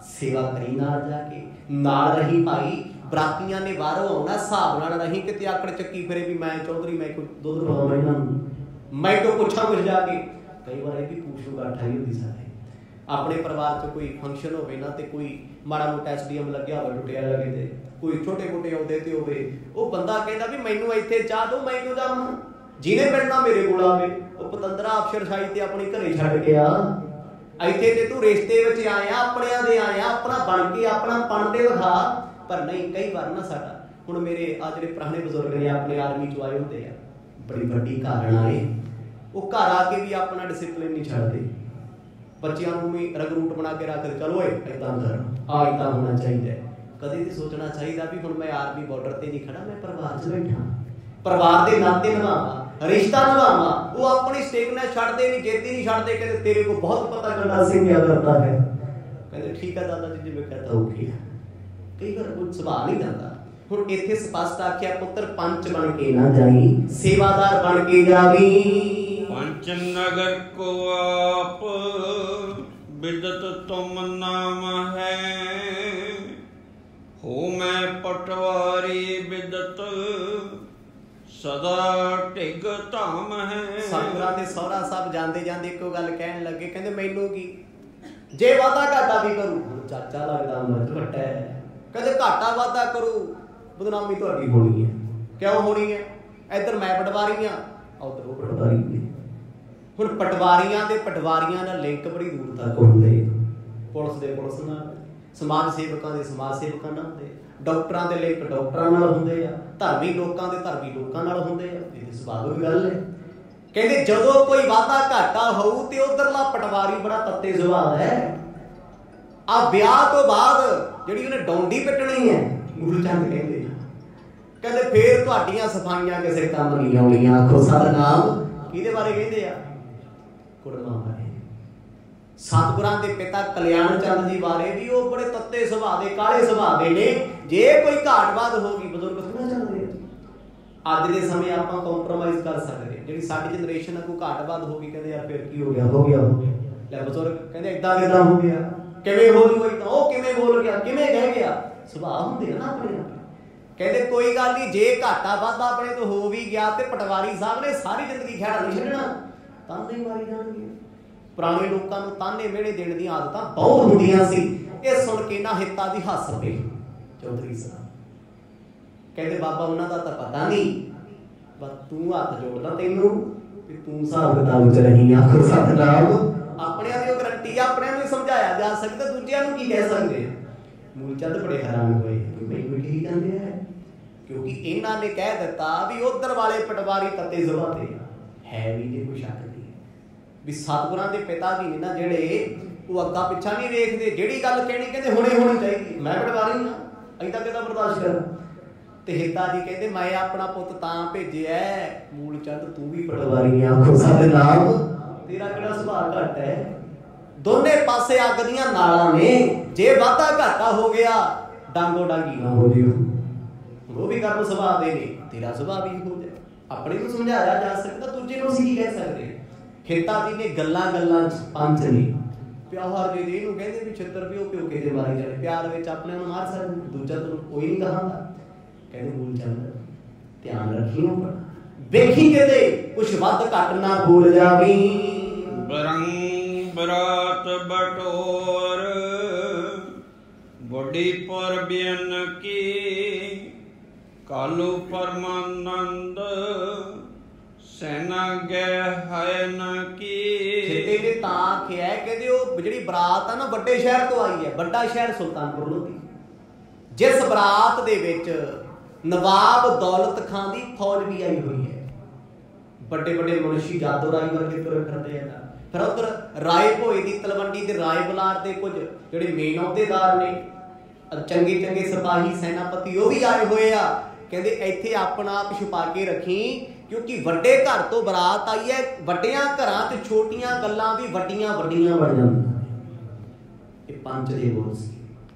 ਸੇਵਾ ਕਰੀ ਨਾਲ ਜਾ ਕੇ, ਨਾਲ ਰਹੀ ਭਾਈ। ਬਰਾਤੀਆਂ ਨੇ ਬਾਹਰੋਂ ਆਉਣਾ, ਹਿਸਾਬ ਨਾਲ ਰਹੀ, ਕਿਤੇ ਆਕੜ ਚੱਕੀ ਫਿਰੇ ਵੀ ਮੈਂ ਚੌਧਰੀ ਮੈਂ ਕੋਈ ਦੁੱਧ ਪਿਲਾਵਾਂ ਇਹਨਾਂ ਨੂੰ, ਮੈਂ ਕਿਉਂ ਪੁੱਛਾਂ ਕੁਛ ਜਾ ਕੇ। ਕਈ ਵਾਰ ਇਹ ਵੀ ਪੂਛੂ ਗਾਠਾ ਹੀ ਹੁੰਦੀ ਸਾਰੇ। ਆਪਣੇ ਪਰਿਵਾਰ 'ਚ ਕੋਈ ਫੰਕਸ਼ਨ ਹੋਵੇ ਨਾ ਤੇ ਕੋਈ ਮਾੜਾ ਮੋਟਾ SDM ਲੱਗਿਆ ਹੋਵੇ, ਟੁੱਟਿਆ ਲੱਗੇ ਤੇ ਕੋਈ ਛੋਟੇ ਮੋਟੇ ਅਹੁਦੇ ਤੇ ਹੋਵੇ, ਉਹ ਬੰਦਾ ਕਹਿੰਦਾ ਵੀ ਮੈਨੂੰ ਇੱਥੇ ਚਾਹ ਦਿਓ, ਮੈਂ ਕਿਉਂ ਜਾਵਾਂ, ਜਿਹਨੇ ਮਿਲਣਾ ਮੇਰੇ ਕੋਲ ਆਵੇ। ਉਹ ਪਤੰਦਰਾ ਅਫਸਰਸ਼ਾਹੀ ਤੇ ਆਪਣੀ ਘਰੇ ਛੱਡ ਕੇ ਆ, ਇੱਥੇ ਤੇ ਤੂੰ ਰਿਸ਼ਤੇ ਵਿੱਚ ਆਇਆ, ਆਪਣਿਆਂ ਦੇ ਆਇਆ, ਆਪਣਾ ਬਣ ਕੇ ਆਪਣਾ ਪਣ ਤੇ ਵਿਖਾ। ਪਰ ਨਹੀਂ, ਕਈ ਵਾਰ ਨਾ ਸਾਡਾ ਹੁਣ ਮੇਰੇ ਆ ਜਿਹੜੇ ਪੁਰਾਣੇ ਬਜ਼ੁਰਗ ਨੇ ਆਪਣੇ ਆਰਮੀ 'ਚੋਂ ਆਏ ਹੁੰਦੇ ਆ, ਬੜੀ ਵੱਡੀ ਘਾਲਣ ਆਏ, ਉਹ ਘਰ ਆ ਕੇ ਵੀ ਆਪਣਾ ਡਿਸਿਪਲਿਨ ਨਹੀਂ ਛੱਡਦੇ। ਬੱਚਿਆਂ ਨੂੰ ਵੀ ਰਗਰੂਟ ਬਣਾ ਕੇ ਰੱਖਦੇ, ਚਲੋ ਓਏ ਏਦਾਂ ਕਰ, ਆ ਏਦਾਂ ਹੋਣਾ ਚਾਹੀਦਾ। ਕਦੇ ਤੇ ਸੋਚਣਾ ਚਾਹੀਦਾ ਵੀ ਹੁਣ ਮੈਂ ਆਰਮੀ ਬਾਰਡਰ ਤੇ ਨਹੀਂ ਖੜਾ, ਮੈਂ ਪਰਿਵਾਰ 'ਚ ਬੈਠਾ, ਪਰਿਵਾਰ ਦੇ ਨਾਤੇ ਨਿਭਾਵਾਂ, ਰਿਸ਼ਤਾ ਨਿਭਾਵਾਂ। ਉਹ ਆਪਣੀ ਸਟੇਟਮੈਂਟ ਛੱਡਦੇ ਨਹੀਂ, ਜੇਤੀ ਨਹੀਂ ਛੱਡਦੇ। ਕਹਿੰਦੇ ਤੇਰੇ ਕੋ ਬਹੁਤ ਪਤਾ ਗੰਡਾ ਸਿੰਘ ਕਿਆ ਕਰਦਾ ਹੈ। ਕਹਿੰਦੇ ਠੀਕ ਹੈ ਦਾਦਾ ਜੀ ਜਿਵੇਂ ਕਹਤਾ ਹੋ ਗਿਆ। ਕਈ ਵਾਰ ਕੋਈ ਸੁਭਾਅ ਨਹੀਂ ਜਾਂਦਾ। ਹੁਣ ਇੱਥੇ ਸਪਸ਼ਟ ਆਖਿਆ ਪੁੱਤਰ ਪੰਚ ਬਣ ਕੇ ਨਾ ਜਾਈ, ਸੇਵਾਦਾਰ ਬਣ ਕੇ ਜਾਵੀ। ਪੰਚ ਨਗਰ ਕੋ ਆਪ ਬਿਦਤ ਤੁਮ ਨਾਮ ਹੈ, ਹੋ ਮੈਂ ਪਟਵਾਰੀ ਬਿਦਤ ਸਦਾ ਢਿਗ ਧਾਮ ਹੈ। ਸਤਿਗੁਰਾਂ ਦੇ ਸਹੁਰਾ ਸਾਹਿਬ ਜਾਂਦੇ ਜਾਂਦੇ ਇੱਕੋ ਗੱਲ ਕਹਿਣ ਲੱਗੇ, ਕਹਿੰਦੇ ਮੈਨੂੰ ਕੀ ਜੇ ਵਾਦਾ ਘਾਟਾ ਵੀ ਕਰੂ, ਚਾਚਾ ਲੱਗਦਾ ਮਰਦ ਵੱਟਾ ਹੈ, ਕਦੇ ਘਾਟਾ ਵਾਦਾ ਕਰੂ ਬਦਨਾਮੀ ਤੁਹਾਡੀ ਹੋਣੀ ਹੈ। ਕਿਉਂ ਹੋਣੀ ਹੈ? ਇੱਧਰ ਮੈਂ ਪਟਵਾਰੀ ਹਾਂ, ਉੱਧਰ ਉਹ ਪਟਵਾਰੀ ਨੇ। ਹੁਣ ਪਟਵਾਰੀਆਂ ਦੇ ਪਟਵਾਰੀਆਂ ਨਾਲ ਲਿੰਕ ਬੜੀ ਦੂਰ ਤੱਕ ਹੁੰਦੇ, ਪੁਲਿਸ ਦੇ ਪੁਲਿਸ ਨਾਲ, ਸਮਾਜ ਸੇਵਕਾਂ ਦੇ ਸਮਾਜ ਸੇਵਕਾਂ ਨਾਲ ਹੁੰਦੇ, ਡਾਕਟਰਾਂ ਦੇ ਲਿੰਕ ਡਾਕਟਰਾਂ ਨਾਲ ਹੁੰਦੇ ਆ, ਧਰਮੀ ਲੋਕਾਂ ਦੇ ਧਰਮੀ ਲੋਕਾਂ ਨਾਲ ਹੁੰਦੇ ਆ। ਇਹ ਸੁਭਾਵਿਕ ਗੱਲ ਹੈ। ਕਹਿੰਦੇ ਜਦੋਂ ਕੋਈ ਵਾਧਾ ਘਾਟਾ ਹੋਊ ਤੇ ਉਧਰਲਾ ਪਟਵਾਰੀ ਬੜਾ ਤੱਤੇ ਸੁਭਾਅ ਹੈ। ਆ ਵਿਆਹ ਤੋਂ ਬਾਅਦ ਜਿਹੜੀ ਉਹਨੇ ਡੌਂਡੀ ਪਿੱਟਣੀ ਹੈ, ਮੂਲਚੰਦ ਕਹਿੰਦੇ ਕਹਿੰਦੇ ਫੇਰ ਤੁਹਾਡੀਆਂ ਸਫਾਈਆਂ ਕਿਸੇ ਕੰਮ ਨਹੀਂ ਆਉਣੀਆਂ। ਆਖੋ ਸਤਿਨਾਮ। ਕਿਹਦੇ ਬਾਰੇ ਕਹਿੰਦੇ ਆ? ਕੁੜਮਾਂ ਬਾਰੇ। ਸਤਿਗੁਰਾਂ ਦੇ ਪਿਤਾ ਕਲਿਆਣ ਚੰਦ ਜੀ ਬਾਰੇ ਵੀ ਉਹ ਬੜੇ ਤੱਤੇ ਸੁਭਾਅ ਦੇ, ਕਾਲੇ ਸੁਭਾਅ ਦੇ ਨੇ। ਜੇ ਕੋਈ ਘਾਟਵਾਦ ਹੋ ਗਈ ਬਜ਼ੁਰਗ ਥੋੜਾ ਚੱਲਦੇ ਆ। ਅੱਜ ਦੇ ਸਮੇਂ ਆਪਾਂ ਕੰਪਰੋਮਾਈਜ਼ ਕਰ ਸਕਦੇ। ਜਿਹੜੀ ਸਾਡੀ ਜਨਰੇਸ਼ਨ ਆ ਕੋਈ ਘਾਟਵਾਦ ਹੋ ਗਈ, ਕਹਿੰਦੇ ਯਾਰ ਫਿਰ ਕੀ ਹੋ ਗਿਆ, ਹੋ ਗਿਆ ਹੋ ਗਿਆ। ਲੈ ਬਜ਼ੁਰਗ ਕਹਿੰਦੇ ਏਦਾਂ ਕਿੱਦਾਂ ਹੋ ਗਿਆ, ਕਿਵੇਂ ਹੋ ਜੂ, ਏਦਾਂ ਉਹ ਕਿਵੇਂ ਬੋਲ ਗਿਆ, ਕਿਵੇਂ ਕਹਿ ਗਿਆ। ਸੁਭਾਅ ਹੁੰਦੇ ਆ ਨਾ ਆਪਣੇ। ਕਹਿੰਦੇ ਕੋਈ ਗੱਲ ਨਹੀਂ, ਜੇ ਘਾਟਾ ਵਾਧਾ ਆਪਣੇ ਤੋਂ ਹੋ ਵੀ ਗਿਆ ਤੇ ਪਟਵਾਰੀ ਸਾਹਿਬ ਨੇ ਸਾਰੀ ਜ਼ਿੰਦਗੀ ਖਹਿੜਾ ਨਹੀਂ ਛੱਡਣਾ, ਤਾਨੇ ਹੀ ਮਾਰੀ ਜਾਣਗੇ। ਪੁਰਾਣੇ ਲੋਕਾਂ ਨੂੰ ਤਾਨੇ ਮਿਹਣੇ ਦੇਣ ਦੀਆਂ ਆਦਤਾਂ ਬਹੁਤ ਹੁੰਦੀਆਂ ਸੀ। ਇਹ ਸੁਣ ਕੇ ਨਾ ਹਿੱਤਾ ਦੀ ਹੱਸ ਪਏ ਚੌਧਰੀ ਸਾਹਿਬ। ਕਹਿੰਦੇ ਬਾਬਾ ਉਹਨਾਂ ਦਾ ਤਾਂ ਪਤਾ ਨਹੀਂ, ਬਸ ਤੂੰ ਹੱਥ ਜੋੜਦਾ ਤੈਨੂੰ ਤੇ ਤੂੰ ਹਿਸਾਬ ਕਿਤਾਬ 'ਚ ਰਹੀ। ਆਖੋ ਸਤਿਨਾਮ। ਆਪਣਿਆਂ ਦੀ ਉਹ ਗਰੰਟੀ ਆ, ਆਪਣਿਆਂ ਨੂੰ ਸਮਝਾਇਆ ਜਾ ਸਕਦਾ, ਦੂਜਿਆਂ ਨੂੰ ਕੀ ਕਹਿ ਸਕਦੇ ਆ। ਮੂਲਚੰਦ ਬੜੇ ਹੈਰਾਨ ਹੋਏ ਕਿ ਮੈਨੂੰ ਕੀ ਕਹਿੰਦੇ ਆ, ਕਿਉਂਕਿ ਇਹਨਾਂ ਨੇ ਕਹਿ ਦਿੱਤਾ ਵੀ ਉਧਰ ਵਾਲੇ ਪਟਵਾਰੀ ਤੱਤੇ ਜ਼ੁਬਾਨ ਤੇ ਹੈ ਵੀ ਜੇ ਕੋਈ ਸ਼ੱਕ ਨਹੀਂ ਵੀ ਸਤਿਗੁਰਾਂ ਦੇ ਪਿਤਾ ਜੀ ਨੇ ਨਾ ਜਿਹੜੇ, ਉਹ ਅੱਗਾ ਪਿੱਛਾ ਨਹੀਂ ਵੇਖਦੇ। ਜਿਹੜੀ ਗੱਲ ਕਹਿਣੀ ਕਹਿੰਦੇ ਹੁਣੇ ਹੋਣੀ ਚਾਹੀਦੀ। ਮੈਂ ਪਟਵਾਰੀ ਹਾਂ, ਏਦਾਂ ਕਿੱਦਾਂ ਬਰਦਾਸ਼ਤ ਕਰਾਂ। ਤੇ ਹਿੱਤਾ ਜੀ ਕਹਿੰਦੇ ਮੈਂ ਆਪਣਾ ਪੁੱਤ ਤਾਂ ਭੇਜਿਆ, ਮੂਲਚੰਦ ਤੂੰ ਵੀ ਪਟਵਾਰੀ ਆ। ਆਖੋ ਸਤਿਨਾਮ। ਤੇਰਾ ਕਿਹੜਾ ਸੁਭਾਅ ਘੱਟ ਹੈ। ਦੋਨੇ ਪਾਸੇ ਅੱਗ ਦੀਆਂ ਨਾਲਾਂ ਨੇ। ਜੇ ਵਾਧਾ ਘਾਟਾ ਹੋ ਗਿਆ ਡਾਂਗੋ ਡਾਂਗੀ ਨਾ ਹੋ ਜਿਓ। ਉਹ ਵੀ ਕਰਮ ਸੁਭਾਅ ਦੇ ਨੇ, ਤੇਰਾ ਸੁਭਾਅ ਵੀ ਹੋ ਜਾਏ। ਆਪਣੇ ਨੂੰ ਸਮਝਾਇਆ ਜਾ ਸਕਦਾ, ਦੂਜੇ ਨੂੰ ਅਸੀਂ ਕੀ ਕਹਿ ਸਕਦੇ। ਖੇਤਾ ਜੀ ਨੇ ਗੱਲਾਂ ਗੱਲਾਂ ਪੰਜ ਨੇ, ਪਿਆਰ ਜੇ ਇਹਨੂੰ ਕਹਿੰਦੇ ਵੀ ਛਿੱਤਰ ਪਿਓ ਕੇ ਦੇ ਮਾਰੇ ਜਾਣੇ, ਪਿਆਰ ਵਿੱਚ ਆਪਣੇ ਨੂੰ ਮਾਰ ਸਕਦੇ, ਦੂਜਾ ਤੈਨੂੰ ਕੋਈ ਨਹੀਂ ਕਹਾਂਗਾ। ਕਹਿੰਦੇ ਮੂਲ ਚੰਦ ਧਿਆਨ ਰੱਖੀ, ਵੇਖੀ ਕਿਤੇ ਕੁਛ ਵੱਧ ਘੱਟ ਨਾ ਭੁੱਲ ਜਾਵੀਂ। ਬਰੰਗ ਬਰਾਤ ਬਟੋਰ ਬੜੀ ਪਰਬਿਆਨ ਕੀ, ਕਾਲੂ ਪਰਮਾਨੰਦ ਸੈਨਾ ਗੈ ਹੈ ਨ ਕੀ। ਖੇਤੇ ਨੇ ਤਾਂ ਆਖਿਆ, ਕਹਿੰਦੇ ਉਹ ਜਿਹੜੀ ਬਰਾਤ ਆ ਨਾ ਵੱਡੇ ਸ਼ਹਿਰ ਤੋਂ ਆਈ ਹੈ, ਵੱਡਾ ਸ਼ਹਿਰ ਸੁਲਤਾਨਪੁਰ ਲੋਧੀ, ਜਿਸ ਬਰਾਤ ਦੇ ਵਿੱਚ ਨਵਾਬ ਦੌਲਤ ਖਾਨ ਦੀ ਫੌਜ ਵੀ ਆਈ ਹੋਈ ਹੈ। ਵੱਡੇ ਵੱਡੇ ਮੁਨਸ਼ੀ ਜਾਦੋ ਰਾਈ ਵਰਗੇ ਤੁਰੇ ਫਿਰਦੇ ਆ। ਫਿਰ ਉਧਰ ਰਾਏ ਭੋਏ ਦੀ ਤਲਵੰਡੀ ਤੇ ਰਾਏ ਬੁਲਾਰ ਦੇ ਕੁਝ ਜਿਹੜੇ ਮੇਨ ਅਹੁਦੇਦਾਰ ਨੇ, ਚੰਗੇ ਚੰਗੇ ਸਿਪਾਹੀ ਸੈਨਾਪਤੀ, ਉਹ ਵੀ ਆਏ ਹੋਏ ਆ। ਕਹਿੰਦੇ ਇੱਥੇ ਆਪਣਾ ਆਪ ਛੁਪਾ ਕੇ ਰੱਖੀ, ਕਿਉਂਕਿ ਵੱਡੇ ਘਰ ਤੋਂ ਬਰਾਤ ਆਈ ਹੈ। ਵੱਡਿਆਂ ਘਰਾਂ 'ਚ ਛੋਟੀਆਂ ਗੱਲਾਂ ਵੀ ਵੱਡੀਆਂ ਵੱਡੀਆਂ ਬਣ ਜਾਂਦੀਆਂ। ਇਹ ਪੰਚ ਦੇ ਬੋਲ ਸੀ,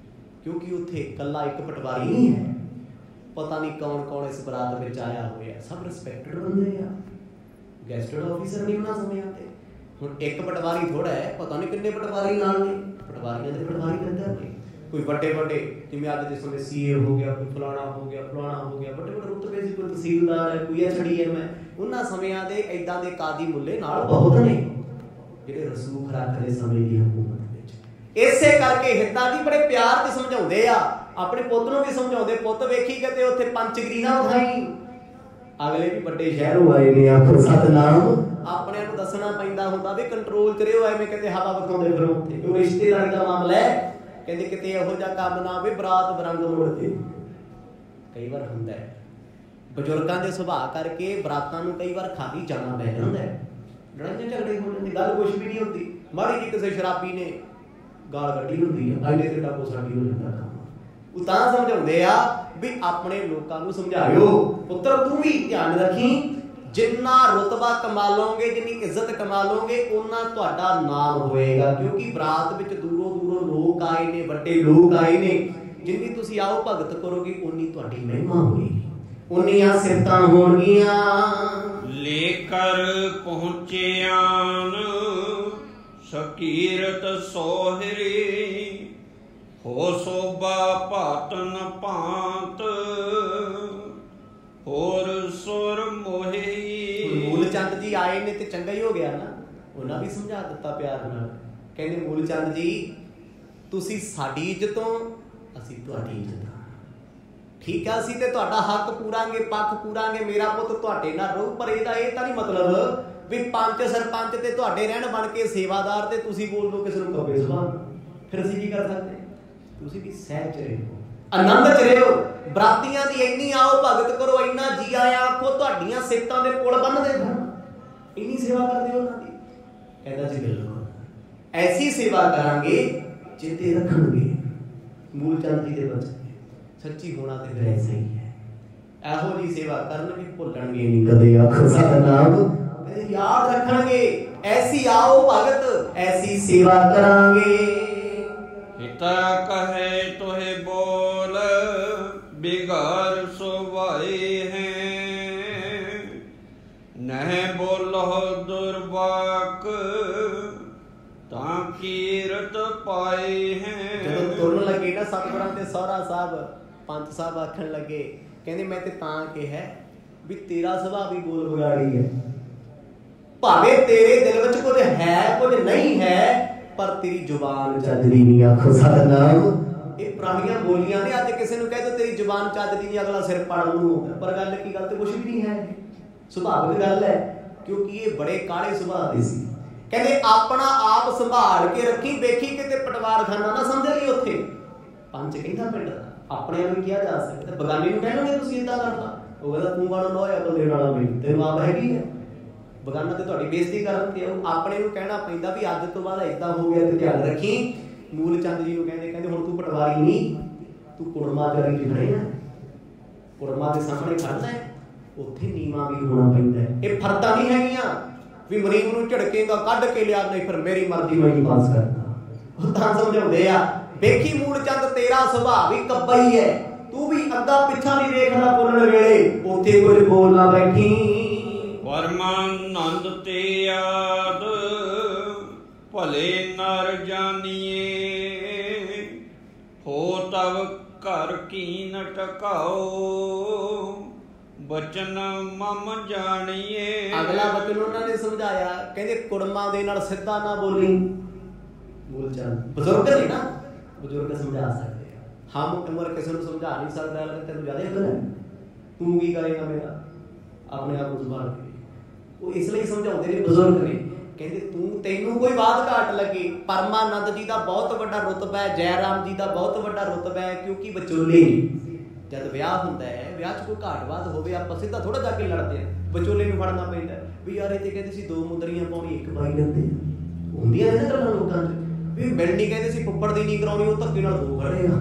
ਕਿਉਂਕਿ ਉੱਥੇ ਇਕੱਲਾ ਇੱਕ ਪਟਵਾਰੀ ਨਹੀਂ ਹੈ, ਪਤਾ ਨਹੀਂ ਕੌਣ ਕੌਣ ਇਸ ਬਰਾਤ ਵਿੱਚ ਆਇਆ ਹੋਇਆ। ਸਭ ਰਿਸਪੈਕਟਡ ਬੰਦੇ ਆ, ਗੈਸਟਡ ਆਫੀਸਰ ਨਹੀਂ ਉਹਨਾਂ ਸਮਿਆਂ ਤੇ। ਹੁਣ ਇੱਕ ਪਟਵਾਰੀ ਥੋੜਾ ਹੈ, ਪਤਾ ਨਹੀਂ ਕਿੰਨੇ ਪਟਵਾਰੀ ਨਾਲ ਨੇ। ਪਟਵਾਰੀਆਂ ਦੇ ਪਟਵਾਰੀ ਕਹਿੰਦੇ ਨੇ, ਕੋਈ ਵੱਡੇ ਵੱਡੇ ਜਿਵੇਂ ਅੱਜ ਦੇ ਸਮੇਂ ਸੀਏ ਹੋ ਗਿਆ, ਕੋਈ ਫਲਾਣਾ ਹੋ ਗਿਆ, ਫਲਾਣਾ ਹੋ ਗਿਆ, ਵੱਡੇ ਵੱਡੇ ਰੁਤਬੇ ਸੀ, ਕੋਈ ਤਹਿਸੀਲਦਾਰ ਹੈ, ਕੋਈ ਐਸਡੀ ਹੈ। ਮੈਂ ਉਹਨਾਂ ਸਮਿਆਂ ਦੇ ਏਦਾਂ ਦੇ ਕਾਦੀ ਮੁੱਲੇ ਨਾਲ ਬਹੁਤ ਨੇ ਜਿਹੜੇ ਰਸੂਖ ਰੱਖਦੇ ਸਮੇਂ ਦੀ ਹਕੂਮਤ ਵਿੱਚ। ਇਸੇ ਕਰਕੇ ਹਿੱਤਾਂ ਦੀ ਬੜੇ ਪਿਆਰ ਤੇ ਸਮਝਾਉਂਦੇ ਆ, ਆਪਣੇ ਪੁੱਤ ਨੂੰ ਵੀ ਸਮਝਾਉਂਦੇ, ਪੁੱਤ ਵੇਖੀ ਕਿਤੇ ਉੱਥੇ ਪੰਚਗਰੀ ਨਾ ਉਠਾਈ। ਅਗਲੇ ਵੀ ਵੱਡੇ ਸ਼ਹਿਰੋਂ ਆਏ ਨੇ, ਆਖੋ ਸਤਨਾਮ। ਆਪਣਿਆਂ ਨੂੰ ਦੱਸਣਾ ਪੈਂਦਾ ਹੁੰਦਾ ਵੀ ਕੰਟਰੋਲ ਚ ਰਿਓ, ਐਵੇਂ ਕਿਤੇ ਹਵਾ ਵਿਖਾਉਂਦੇ ਫਿਰ ਉੱਥੇ ਉਹ ਰਿਸ਼ਤੇਦਾਰੀ ਦਾ ਮਾਮਲਾ ਹੈ। ਕਹਿੰਦੇ ਕਿਤੇ ਇਹੋ ਜਿਹਾ ਕੰਮ ਨਾ ਹੋਵੇ ਬਰਾਤ ਬਰੰਗ ਮੁੜ ਜੇ। ਕਈ ਵਾਰ ਹੁੰਦਾ ਹੈ ਬਜ਼ੁਰਗਾਂ ਦੇ ਸੁਭਾਅ ਕਰਕੇ ਬਰਾਤਾਂ ਨੂੰ ਕਈ ਵਾਰ ਖਾਲੀ ਜਾਣਾ ਪੈ ਜਾਂਦਾ ਹੈ, ਲੜਾਈਆਂ ਝਗੜੇ ਹੋ ਜਾਂਦੇ, ਗੱਲ ਕੁਛ ਵੀ ਨਹੀਂ ਹੁੰਦੀ। ਮਾੜੀ ਜਿਹੀ ਕਿਸੇ ਸ਼ਰਾਬੀ ਨੇ ਗਾਲ ਕੱਢੀ ਹੁੰਦੀ ਹੈ, ਆਈਨੇ ਤੇ ਡਾਕੋ ਸਾਡੀ ਹੋ ਜਾਂਦਾ ਕੰਮ। ਉਹ ਤਾਂ ਸਮਝਾਉਂਦੇ ਆ ਵੀ ਆਪਣੇ ਲੋਕਾਂ ਨੂੰ ਸਮਝਾਇਓ, ਪੁੱਤਰ ਤੂੰ ਵੀ ਧਿਆਨ ਰੱਖੀ, ਜਿੰਨਾ ਰੁਤਬਾ ਕਮਾ ਲਓਗੇ, ਜਿੰਨੀ ਇੱਜ਼ਤ ਕਮਾ ਲਓਗੇ, ਉਨਾ ਤੁਹਾਡਾ ਨਾਮ ਹੋਏਗਾ। ਕਿਉਂਕਿ ਬਰਾਤ ਵਿੱਚ ਦੂਰੋਂ ਦੂਰੋਂ ਲੋਕ ਆਏ ਨੇ, ਵੱਡੇ ਲੋਕ ਆਏ ਨੇ। ਜਿੰਨੀ ਤੁਸੀਂ ਆਓ ਭਗਤ ਕਰੋਗੇ, ਉਨੀ ਤੁਹਾਡੀ ਮਹਿਮਾ ਹੋਏਗੀ, ਉਨੀਆਂ ਸਿਫਤਾਂ ਹੋਣਗੀਆਂ। ਲੇਕਰ ਪਹੁੰਚਿਆਨ ਸਕੀਰਤ ਸੋਹਰੀ, ਹੋ ਸੋਭਾ ਭਾਤਨ ਭਾਂਤ ਹੋਰ ਸੁਰ ਮੋਹੀ। ਮੂਲ ਚੰਦ ਜੀ ਆਏ ਨੇ ਤੇ ਚੰਗਾ ਹੀ ਹੋ ਗਿਆ ਨਾ, ਉਹਨਾਂ ਵੀ ਸਮਝਾ ਦਿੱਤਾ ਪਿਆਰ ਨਾਲ। ਕਹਿੰਦੇ ਮੂਲ ਚੰਦ ਜੀ ਤੁਸੀਂ ਸਾਡੀ ਇੱਜ਼ਤ ਹੋ, ਅਸੀਂ ਤੁਹਾਡੀ ਇੱਜ਼ਤ ਹਾਂ, ਠੀਕ ਆ। ਅਸੀਂ ਤੇ ਤੁਹਾਡਾ ਹੱਕ ਪੂਰਾਂਗੇ, ਪੱਖ ਪੂਰਾਂਗੇ, ਮੇਰਾ ਪੁੱਤ ਤੁਹਾਡੇ ਨਾਲ ਰਹੂ। ਪਰ ਇਹਦਾ ਇਹ ਤਾਂ ਨਹੀਂ ਮਤਲਬ ਵੀ ਪੰਚ ਸਰਪੰਚ ਤੇ ਤੁਹਾਡੇ ਰਹਿਣ ਬਣ ਕੇ ਸੇਵਾਦਾਰ ਤੇ ਤੁਸੀਂ ਬੋਲ ਦੋ ਕਿਸੇ ਨੂੰ ਕੱਬੇ ਜ਼ਬਾਨ। ਫਿਰ ਅਸੀਂ ਕੀ ਕਰ ਸਕਦੇ? ਤੁਸੀਂ ਵੀ ਸਹਿਜ ਚ ਰਹੋ, ਆਨੰਦ ਚ ਰਹੋ। ਬਰਾਤੀਆਂ ਦੀ ਇੰਨੀ ਆਓ ਭਗਤ ਕਰੋ, ਇੰਨਾ ਜੀ ਆਇਆ ਆਖੋ, ਤੁਹਾਡੀਆਂ ਸਿਫਤਾਂ ਦੇ ਪੁਲ ਬੰਨਦੇ ਫਿਰਨ, ਇੰਨੀ ਸੇਵਾ ਕਰਦੇ ਉਹਨਾਂ ਦੀ। ਕਹਿੰਦਾ ਜੀ ਬਿਲਕੁਲ ਐਸੀ ਸੇਵਾ ਕਰਾਂਗੇ ਚੇਤੇ ਰੱਖਣਗੇ। ਮੂਲ ਚੰਦ ਜੀ ਦੇ ਬੱਚੇ ਸੱਚੀ ਹੋਣਾ ਤੇ ਫਿਰ ਐਸਾ ਹੀ ਹੈ। ਇਹੋ ਜੀ ਸੇਵਾ ਕਰਨਗੇ, ਭੁੱਲਣਗੇ ਨਹੀਂ ਕਦੇ, ਆਖੋ ਸਤਨਾਮ। ਯਾਦ ਰੱਖਣਗੇ, ਐਸੀ ਆਓ ਭਗਤ, ਐਸੀ ਸੇਵਾ ਕਰਾਂਗੇ। ਹਿਤਾ ਕਹੇ ਤੋਹਿ ਬੋਲ ਬਿਗਾਰ ਸੁਭਾਏ ਹੈ, ਨਹਿ ਬੋਲਹੁ ਦੁਰਵਾਕ ਤਾਂ ਕੀਰਤ ਪਾਏ ਹੈ। ਜਦੋਂ ਤੁਰਨ ਲੱਗੇ ਨਾ ਸਤਿਗੁਰਾਂ ਦੇ ਸਹੁਰਾ ਸਾਹਿਬ, ਪੰਚ ਸਾਹਿਬ ਆਖਣ ਲੱਗੇ, ਕਹਿੰਦੇ ਮੈਂ ਤੇ ਤਾਂ ਕਿਹਾ ਵੀ ਤੇਰਾ ਸੁਭਾਅ ਵੀ ਬੋਲ ਬਗਾੜੀ ਹੈ, ਭਾਵੇਂ ਤੇਰੇ ਦਿਲ ਵਿੱਚ ਕੁਝ ਹੈ ਕੁਝ ਨਹੀਂ ਹੈ, ਪਰ ਤੇਰੀ ਜ਼ੁਬਾਨ ਚੱਜਦੀ ਨਹੀਂ, ਆਖੋ ਸਤਨਾਮ। ਇਹ ਪੁਰਾਣੀਆਂ ਬੋਲੀਆਂ ਨੇ। ਅੱਜ ਕਿਸੇ ਨੂੰ ਕਹਿ ਦੋ ਤੇਰੀ ਜ਼ੁਬਾਨ ਚੱਜਦੀ ਨਹੀਂ, ਅਗਲਾ ਸਿਰ ਪਾੜ ਨੂੰ। ਪਰ ਗੱਲ ਕੀ, ਗੱਲ ਤੇ ਕੁਛ ਵੀ ਨਹੀਂ ਹੈ, ਸੁਭਾਵਿਕ ਗੱਲ ਹੈ, ਕਿਉਂਕਿ ਇਹ ਬੜੇ ਕਾਲੇ ਸੁਭਾਅ ਦੇ ਸੀ। ਕਹਿੰਦੇ ਆਪਣਾ ਆਪ ਸੰਭਾਲ ਕੇ ਰੱਖੀ, ਵੇਖੀ ਕਿਤੇ ਪਟਵਾਰਖਾਨਾ ਨਾ ਸਮਝ ਲਈ ਉੱਥੇ। ਪੰਚ ਕਹਿੰਦਾ ਪਿੰਡ ਦਾ, ਆਪਣੇ ਨੂੰ ਕਿਹਾ ਜਾ ਸਕਦਾ, ਬਗਾਨੇ ਨੂੰ ਕਹਿਣਗੇ ਤੁਸੀਂ ਏਦਾਂ ਕਰਦਾ, ਉਹ ਕਹਿੰਦਾ ਤੂੰ ਵਾਲਾ ਲੋਇਆ ਬੰਦੇ ਵਾਲਾ ਵੀ ਤੈਨੂੰ ਆਪ ਹੈਗੀ ਹੈ। ਬਗਾਨਾ ਤੇ ਤੁਹਾਡੀ ਬੇਇੱਜ਼ਤੀ ਕਰਨ ਤੇ ਆਪਣੇ ਨੂੰ ਕਹਿਣਾ ਪੈਂਦਾ ਵੀ ਅੱਜ ਤੋਂ ਬਾਅਦ ਏਦਾਂ ਹੋ ਗਿਆ ਤੇ ਧਿਆਨ ਰੱਖੀ। ਮੂਲ ਚੰਦ ਜੀ ਨੂੰ ਕਹਿੰਦੇ ਹੁਣ ਤੂੰ ਪਟਵਾਰੀ ਨਹੀਂ, ਤੂੰ ਕੁੜਮਾ ਚਾਰੀ ਚ ਖੜੇ ਨਾ, ਕੁੜਮਾ ਦੇ ਸਾਹਮਣੇ ਖੜਦਾ ਹੈ, ਉੱਥੇ ਨੀਵਾਂ ਵੀ ਹੋਣਾ ਪੈਂਦਾ ਹੈ। ਇਹ ਫਰਦਾਂ ਨਹੀਂ ਹੈਗੀਆਂ ਵੀ ਮਰੀਮ ਨੂੰ ਝੜਕੇਗਾ ਕੱਢ ਕੇ ਲਿਆ, ਨਹੀਂ ਫਿਰ ਮੇਰੀ ਮਰਜ਼ੀ ਮੈਂ ਹੀ ਪਾਸ ਕਰਦਾ। ਉਹ ਤਾਂ ਸਮਝਾਉਂਦੇ ਆ, ਵੇਖੀ ਮੂਲ ਚੰਦ ਤੇਰਾ ਸੁਭਾਅ ਵੀ ਕੱਬਾ ਹੀ ਹੈ, ਤੂੰ ਵੀ ਅੱਗਾ ਪਿੱਛਾ ਨਹੀਂ ਦੇਖਦਾ ਬੋਲਣ ਵੇਲੇ, ਉੱਥੇ ਕੁਝ ਬੋਲ ਨਾ ਬੈਠੀ। ਪਰਮਾਨੰਦ ਤੇ ਯਾਦ ਭਲੇ ਨਰ ਜਾਨੀਏ, ਹੋ ਤਵ ਘਰ ਕੀਨ ਟਕਾਓ, ਬਚਨ ਮਮ ਜਾਣੀਏ। ਅਗਲਾ ਬਚਨ ਉਹਨਾਂ ਨੇ ਸਮਝਾਇਆ, ਕਹਿੰਦੇ ਕੁੜਮਾਂ ਦੇ ਨਾਲ ਸਿੱਧਾ ਨਾ ਬੋਲੀ। ਬੋਲ ਚੱਲ ਬਜ਼ੁਰਗ ਨੇ ਨਾ, ਬਜ਼ੁਰਗ ਸਮਝਾ ਸਕਦੇ ਆ, ਹਮ ਉਮਰ ਕਿਸੇ ਨੂੰ ਸਮਝਾ ਨਹੀਂ ਸਕਦਾ। ਤੈਨੂੰ ਜ਼ਿਆਦਾ ਅਕਲ ਹੈ, ਤੂੰ ਕੀ ਕਰੇਗਾ ਮੇਰਾ, ਆਪਣੇ ਆਪ ਨੂੰ ਸੰਭਾਲ ਕੇ। ਉਹ ਇਸ ਲਈ ਸਮਝਾਉਂਦੇ ਨੇ ਬਜ਼ੁਰਗ ਨੇ, ਕਹਿੰਦੇ ਤੈਨੂੰ ਕੋਈ ਬਾਤ ਘਾਟ ਲੱਗੇ। ਪਰਮਾਨੰਦ ਜੀ ਦਾ ਬਹੁਤ ਵੱਡਾ ਰੁਤਬਾ ਹੈ, ਜੈ ਰਾਮ ਜੀ ਦਾ ਬਹੁਤ ਵੱਡਾ ਰੁਤਬਾ ਹੈ, ਕਿਉਂਕਿ ਵਿਚੋਲੇ ਜਦ ਵਿਆਹ ਹੁੰਦਾ ਹੈ, ਵਿਆਹ 'ਚ ਕੋਈ ਘਾਟਵਾਦ ਹੋਵੇ ਆਪਾਂ ਸਿੱਧਾ ਥੋੜਾ ਜਾ ਕੇ ਲੜਦੇ ਆ, ਵਿਚੋਲੇ ਨੂੰ ਫੜਨਾ ਪੈਂਦਾ ਵੀ ਯਾਰ ਇਹ ਤੇ ਕਹਿੰਦੇ ਸੀ 2 ਮੁੰਦਰੀਆਂ ਪਾਉਣੀ 1 ਪਾਈ ਜਾਂਦੇ ਆ। ਹੁੰਦੀਆਂ ਨੇ ਨਾ ਗੱਲਾਂ ਲੋਕਾਂ 'ਚ ਵੀ ਮਿਲਣੀ ਕਹਿੰਦੇ ਸੀ ਫੁੱਫੜ ਦੀ ਨਹੀਂ ਕਰਾਉਣੀ, ਉਹ ਧੱਕੇ ਨਾਲ 2 ਖੜੇ ਆ।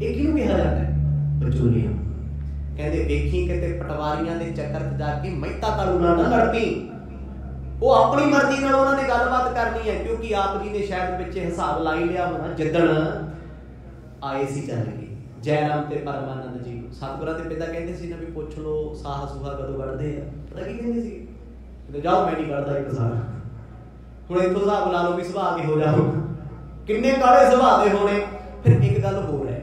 ਇਹ ਕਿਹਨੂੰ ਕਿਹਾ ਜਾਂਦਾ ਹੈ? ਵਿਚੋਲੇ। ਕਹਿੰਦੇ ਵੇਖੀ ਕਿਤੇ ਪਟਵਾਰੀਆਂ ਦੇ ਚੱਕਰ 'ਚ ਜਾ ਕੇ ਮਹਿਤਾ ਕਾਲੂ ਨਾਲ ਨਾ ਲੜ ਪਈ। ਉਹ ਆਪਣੀ ਮਰਜ਼ੀ ਨਾਲ ਉਹਨਾਂ ਨੇ ਗੱਲਬਾਤ ਕਰਨੀ ਹੈ, ਕਿਉਂਕਿ ਆਪ ਜੀ ਨੇ ਸ਼ਾਇਦ ਵਿੱਚ ਹਿਸਾਬ ਲਾਈ ਲਿਆ ਹੋਣਾ। ਜਿੱਦਣ ਆਏ ਸੀ ਚੱਲ ਕੇ ਜੈ ਰਾਮ ਤੇ ਪਰਮਾਨੰਦ ਜੀ ਨੂੰ, ਸਤਿਗੁਰਾਂ ਦੇ ਪਿਤਾ ਕਹਿੰਦੇ ਸੀ ਨਾ ਵੀ ਪੁੱਛ ਲਓ ਸਾਹ ਸੁਹਾ ਕਦੋਂ ਕੱਢਦੇ ਆ। ਪਤਾ ਕੀ ਕਹਿੰਦੇ ਸੀ? ਜਾਓ ਮੈਂ ਨਹੀਂ ਕੱਢਦਾ 1 ਸਾਲ। ਹੁਣ ਇੱਥੋਂ ਹਿਸਾਬ ਲਾ ਲਓ ਵੀ ਸੁਭਾਅ ਕਿਹੋ ਜਿਹਾ ਹੋਣਾ, ਕਿੰਨੇ ਕਾਲੇ ਸੁਭਾਅ ਦੇ ਹੋਣੇ। ਫਿਰ ਇੱਕ ਗੱਲ ਹੋਰ ਹੈ,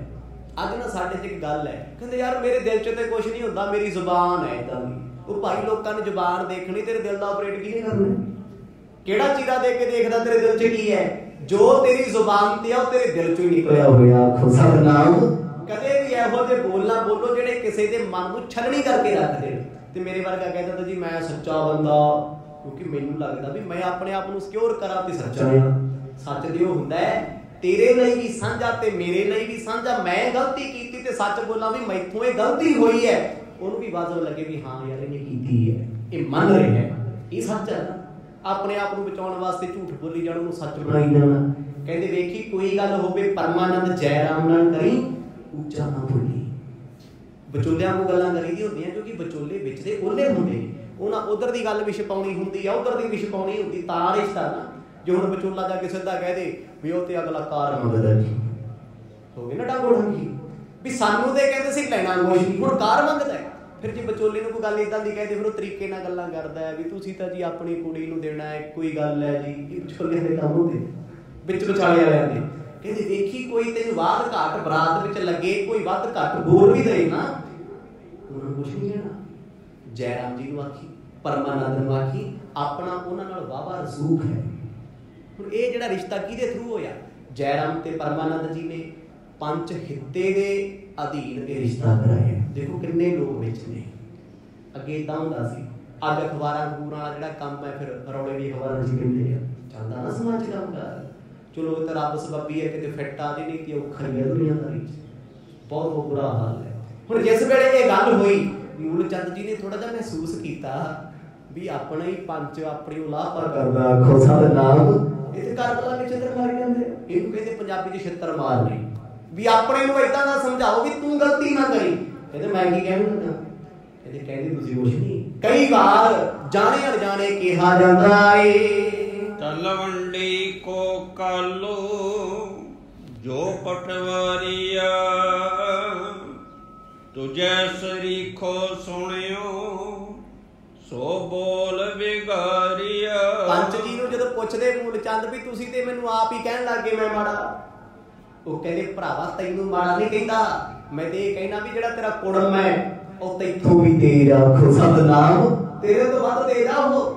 ਅੱਜ ਨਾ ਸਾਡੇ 'ਚ ਇੱਕ ਗੱਲ ਹੈ, ਕਹਿੰਦੇ ਯਾਰ ਮੇਰੇ ਦਿਲ 'ਚ ਤੇ ਕੁਛ ਨਹੀਂ ਹੁੰਦਾ, ਮੇਰੀ ਜ਼ੁਬਾਨ ਹੈ ਏਦਾਂ ਦੀ। ਉਹ ਭਾਈ ਲੋਕਾਂ ਨੇ ਜ਼ੁਬਾਨ ਦੇਖਣੀ, ਤੇਰੇ ਦਿਲ ਦਾ ਆਪਰੇਟ ਕਿਹਨੇ ਕਰਨਾ? ਕਿਹੜਾ ਚੀਰਾ ਦੇ ਕੇ ਦੇਖਦਾ ਤੇਰੇ ਦਿਲ 'ਚ ਕੀ ਹੈ? ਜੋ ਤੇਰੀ ਜ਼ੁਬਾਨ ਤੇ ਆ ਉਹ ਤੇਰੇ ਦਿਲ 'ਚੋਂ ਹੀ ਨਿਕਲਿਆ ਹੋਇਆ। ਆਖੋ ਸਤਿਨਾਮ। ਕਦੇ ਵੀ ਇਹੋ ਜਿਹੇ ਬੋਲ ਨਾ ਬੋਲੋ ਜਿਹੜੇ ਕਿਸੇ ਦੇ ਮਨ ਨੂੰ ਛਲਣੀ ਕਰਕੇ ਰੱਖ ਦੇਣ। ਤੇ ਮੇਰੇ ਵਰਗਾ ਕਹਿ ਦਿੰਦਾ ਜੀ ਮੈਂ ਸੱਚਾ ਬੰਦਾ, ਕਿਉਂਕਿ ਮੈਨੂੰ ਲੱਗਦਾ ਵੀ ਮੈਂ ਆਪਣੇ ਆਪ ਨੂੰ ਸਿਕਿਉਰ ਕਰਾਂ ਤੇ ਸੱਚਾ ਆ। ਸੱਚ ਤੇ ਉਹ ਹੁੰਦਾ ਹੈ ਤੇਰੇ ਲਈ ਵੀ ਸਾਂਝਾ ਤੇ ਮੇਰੇ ਲਈ ਵੀ ਸਾਂਝਾ। ਮੈਂ ਗਲਤੀ ਕੀਤੀ ਤੇ ਸੱਚ ਬੋਲਾਂ ਵੀ ਮੈਥੋਂ ਇਹ ਗਲਤੀ ਹੋਈ ਹੈ, ਉਹਨੂੰ ਵੀ ਵਾਜਬ ਲੱਗੇ ਵੀ ਹਾਂ ਯਾਰ ਇਹਨੇ ਕੀਤੀ ਹੈ, ਇਹ ਮੰਨ ਰਿਹਾ ਹੈ, ਇਹ ਸੱਚ ਹੈ ਨਾ। ਆਪਣੇ ਆਪ ਨੂੰ ਬਚਾਉਣ ਵਾਸਤੇ ਝੂਠ ਬੋਲੀ ਜਾਣ, ਉਹਨੂੰ ਸੱਚ ਬਣਾਈ ਜਾਣਾ। ਕਹਿੰਦੇ ਵੇਖੀ ਕੋਈ ਗੱਲ ਹੋਵੇ ਪਰਮਾਨੰਦ ਜੈ ਰਾਮ ਨਾਲ ਕਰੀ, ਉੱਚਾ ਨਾ ਬੋਲੀ। ਵਿਚੋਲਿਆਂ ਨੂੰ ਗੱਲਾਂ ਕਰੀਦੀ ਹੁੰਦੀਆਂ, ਕਿਉਂਕਿ ਵਿਚੋਲੇ ਵਿੱਚ ਦੇ ਉਹਲੇ ਹੁੰਦੇ, ਉਹਨਾਂ ਉਧਰ ਦੀ ਗੱਲ ਵੀ ਛਪਾਉਣੀ ਹੁੰਦੀ ਆ, ਉਧਰ ਦੀ ਵੀ ਛਪਾਉਣੀ ਹੁੰਦੀ, ਤਾਂ ਰਿਸ਼ਤਾ ਨਾ। ਜੇ ਹੁਣ ਵਿਚੋਲਾ ਜਾ ਕੇ ਸਿੱਧਾ ਕਹਿ ਦੇ ਵੀ ਉਹ ਤੇ ਅਗਲਾ ਕਾਰ ਮੰਗਦਾ ਜੀ, ਹੋ ਗਈ ਨਾ ਡਾਂਗੋ ਡਾਂਗੀ ਵੀ ਸਾਨੂੰ ਤੇ ਕਹਿੰਦੇ ਸੀ ਲੈਣਾ ਕੁਛ ਨਹੀਂ, ਹੁਣ ਕਾਰ ਮੰਗਦਾ। ਫਿਰ ਜੇ ਵਿਚੋਲੇ ਨੂੰ ਕੋਈ ਗੱਲ ਇਦਾਂ ਦੀ ਕਹਦੇ, ਫਿਰ ਉਹ ਤਰੀਕੇ ਨਾਲ ਗੱਲਾਂ ਕਰਦਾ ਹੈ ਵੀ ਤੁਸੀਂ ਤਾਂ ਜੀ ਆਪਣੀ ਕੁੜੀ ਨੂੰ ਦੇਣਾ ਹੈ, ਕੋਈ ਗੱਲ ਹੈ ਜੀ। ਇਹ ਵਿਚੋਲੇ ਦੇ ਕੰਮ ਹੁੰਦੇ ਵਿੱਚ ਵਿਚਾਲੇ ਵਾਲਿਆਂ ਦੇ। ਕਹਿੰਦੇ ਵੇਖੀ ਕੋਈ ਤੈਨੂੰ ਵਾਧ ਘਾਟ ਬਰਾਤ ਵਿੱਚ ਲੱਗੇ, ਕੋਈ ਵੱਧ ਘੱਟ ਬੋਲ ਵੀ ਦੇ ਨਾ, ਉਹਨਾਂ ਨੂੰ ਕੁਛ ਨਹੀਂ ਕਹਿਣਾ। ਜੈ ਰਾਮ ਜੀ ਨੂੰ ਆਖੀ, ਪਰਮਾਨੰਦ ਨੂੰ ਆਖੀ, ਆਪਣਾ ਉਹਨਾਂ ਨਾਲ ਵਾਹਵਾ ਰਸੂਖ ਹੈ। ਹੁਣ ਇਹ ਜਿਹੜਾ ਰਿਸ਼ਤਾ ਕਿਹਦੇ ਥਰੂ ਹੋਇਆ? ਜੈ ਰਾਮ ਤੇ ਪਰਮਾਨੰਦ ਜੀ ਨੇ ਪੰਜ ਹਿੱਤੇ ਦੇ ਅਧੀਨ ਇਹ ਰਿਸ਼ਤਾ ਕਰਾਇਆ। ਦੇਖੋ ਕਿੰਨੇ ਲੋਕ ਵਿੱਚ ਨੇ। ਅੱਗੇ ਇਦਾਂ ਹੁੰਦਾ ਸੀ, ਅੱਜ ਅਖਬਾਰਾਂ ਖਬੂਰਾਂ ਵਾਲਾ ਜਿਹੜਾ ਕੰਮ ਹੈ, ਫਿਰ ਰੌਲੇ ਵੀ ਅਖਬਾਰਾਂ 'ਚ ਕਹਿੰਦੇ ਆ, ਚੱਲਦਾ ਨਾ ਸਮਾਜ 'ਚ ਕੰਮ ਕਰ। ਚਲੋ ਇਹ ਤਾਂ ਰੱਬ ਸਬੱਬੀ ਹੈ, ਕਿਤੇ ਫਿੱਟ ਆ ਜੇ, ਨਹੀਂ ਕਿ ਔਖਾ ਹੀ ਹੈ ਦੁਨੀਆਦਾਰੀ 'ਚ, ਬਹੁਤ ਬੁਰਾ ਹਾਲ ਹੈ। ਹੁਣ ਜਿਸ ਵੇਲੇ ਇਹ ਗੱਲ ਹੋਈ, ਮੂਲ ਚੰਦ ਜੀ ਨੇ ਥੋੜਾ ਜਿਹਾ ਮਹਿਸੂਸ ਕੀਤਾ ਵੀ ਆਪਣਾ ਹੀ ਪੰਚ ਆਪਣੀ ਔਲਾਦ ਪਰ ਕਰਦਾ। ਆਖੋ ਸਤਿਨਾਮ। ਇਹ ਤੇ ਕਰਬਲਾ ਵਿੱਚ ਛਿੱਤਰ ਮਾਰੀ ਜਾਂਦੇ, ਇਹਨੂੰ ਕਹਿੰਦੇ ਪੰਜਾਬੀ 'ਚ ਛਿੱਤਰ ਮਾਰਨੇ। ਵੀ ਆਪਣੇ ਨੂੰ ਏਦਾਂ ਦਾ ਸਮਝਾਓ ਵੀ ਤੂੰ ਗਲਤੀ ਨਾ ਕਰੀ। ਕਹਿੰਦੇ ਮੈਂ ਕੀ ਕਹਿਣਾ? ਕਹਿੰਦੇ ਤੁਸੀਂ ਕੁਛ ਨਹੀਂ। ਕਈ ਵਾਰ ਜਾਣੇ ਅਣਜਾਣੇ ਕਿਹਾ ਜਾਂਦਾ ਏ, ਤਲਵੰਡੀ ਕੋ ਕਾਲੋ ਜੋ ਪਟਵਾਰੀਆ, ਤੁਝੇ ਸਰੀਖੋ ਸੁਣਿਓ ਸੋ ਬੋਲ ਵਿਗਾਰੀਆ। ਪੰਚ ਜੀ ਨੂੰ ਜਦੋਂ ਪੁੱਛਦੇ ਮੂਲ ਚੰਦ ਵੀ ਤੁਸੀਂ ਤੇ ਮੈਨੂੰ ਆਪ ਹੀ ਕਹਿਣ ਲੱਗੇ ਮੈਂ ਮਾੜਾ, ਉਹ ਕਹਿੰਦੇ ਭਰਾਵਾ ਤੈਨੂੰ ਮਾੜਾ ਨਹੀਂ ਕਹਿੰਦਾ, ਮੈਂ ਤੇ ਇਹ ਕਹਿਣਾ ਵੀ ਜਿਹੜਾ ਤੇਰਾ ਕੁੜਮ ਹੈ ਉਹ ਤੈਥੋਂ ਵੀ ਤੇਜ਼। ਆਖੋ ਸਤਿਨਾਮ। ਤੇਰੇ ਤੋਂ ਵੱਧ ਤੇਜ਼ ਆ ਉਹ।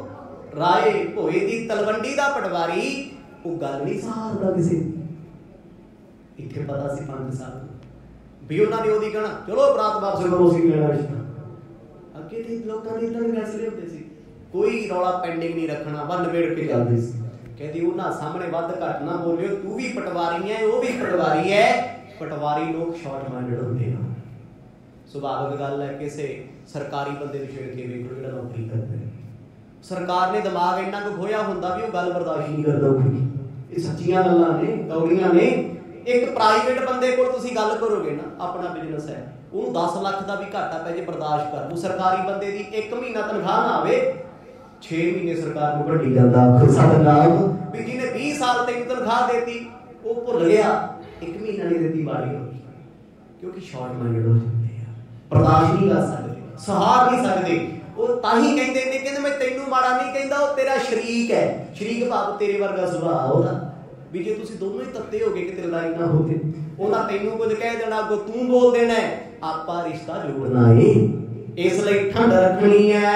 ਰਾਏ ਭੋਏ ਦੀ ਤਲਵੰਡੀ ਦਾ ਪਟਵਾਰੀ, ਉਹ ਗੱਲ ਨਹੀਂ ਸਹਾਰਦਾ ਕਿਸੇ ਦੀ। ਇੱਥੇ ਪਤਾ ਸੀ ਪੰਜ ਸਾਹਿਬ ਵੀ ਉਹਨਾਂ ਨੇ ਉਹਦੀ ਕਹਿਣਾ ਚਲੋ ਬਰਾਤ ਵਾਪਸ ਕਰੋ, ਅਸੀਂ ਕਹਿਣਾ ਰਿਸ਼ਤਾ। ਅੱਗੇ ਦੇ ਲੋਕਾਂ ਦੇ ਇਦਾਂ ਦੇ ਫੈਸਲੇ ਹੁੰਦੇ ਸੀ, ਕੋਈ ਰੌਲਾ ਪੈਂਡਿੰਗ ਨਹੀਂ ਰੱਖਣਾ, ਵੰਨ ਵੇੜ ਕੇ ਚੱਲਦੇ ਸੀ। ਕਹਿੰਦੀ ਉਹਨਾਂ ਸਾਹਮਣੇ ਵੱਧ ਘੱਟ ਨਾ ਬੋਲਿਓ, ਤੂੰ ਵੀ ਪਟਵਾਰੀ ਹੈ, ਉਹ ਵੀ ਪਟਵਾਰੀ ਹੈ। ਪਟਵਾਰੀ ਲੋਕ ਸ਼ਾਰਟ ਮਾਈਂਡਡ ਹੁੰਦੇ ਆ, ਸੁਭਾਵਿਕ ਗੱਲ ਹੈ। ਕਿਸੇ ਸਰਕਾਰੀ ਬੰਦੇ ਨੂੰ ਛੇੜ ਕੇ ਵੇਖ ਲਓ ਜਿਹੜਾ ਨੌਕਰੀ ਕਰਦਾ ਹੈ, ਸਰਕਾਰ ਨੇ ਦਿਮਾਗ ਇੰਨਾ ਕੁ ਖੋਇਆ ਹੁੰਦਾ ਵੀ ਉਹ ਗੱਲ ਬਰਦਾਸ਼ਤ ਨਹੀਂ ਕਰਦਾ। ਇਹ ਸੱਚੀਆਂ ਗੱਲਾਂ ਨੇ, ਕੌੜੀਆਂ ਨੇ। ਇੱਕ ਪ੍ਰਾਈਵੇਟ ਬੰਦੇ ਕੋਲ ਤੁਸੀਂ ਗੱਲ ਕਰੋਗੇ ਨਾ, ਆਪਣਾ ਬਿਜ਼ਨਸ ਹੈ, ਉਹਨੂੰ 10 ਲੱਖ ਦਾ ਵੀ ਘਾਟਾ ਪੈ ਜੇ ਬਰਦਾਸ਼ਤ ਕਰ ਲੂ। ਸਰਕਾਰੀ ਬੰਦੇ ਦੀ 1 ਮਹੀਨਾ ਤਨਖਾਹ ਨਾ ਆਵੇ, 6 ਮਹੀਨੇ ਸਰਕਾਰ ਨੂੰ ਘੱਟੀ ਜਾਂਦਾ। ਸਤਿਨਾਮ। ਵੀ ਜਿਹਨੇ 20 ਸਾਲ ਤੈਨੂੰ ਤਨਖਾਹ ਦੇਤੀ, वो भुल गया, 1 महीना नहीं दित्ती बाड़ी हो, क्योंकि शॉर्ट माइंडेड हो जाते हैं, बर्दाश्त नहीं कर सकते, सहार नहीं सकते। वो ताही कहते ने, कहते मैं तैनू माड़ा नहीं कहता, वो तेरा शरीक है, शरीक भाव तेरे वर्गा सुभाਅ ਉਹਦਾ भी जे तुसीं दोनों ही तत्ते हो गए कि लड़ाई ना होते, उन्हें तैनू कुछ कह देना, अगों तू बोल देना, आपा रिश्ता जोड़ना है, इसलिए ठंड रखनी है।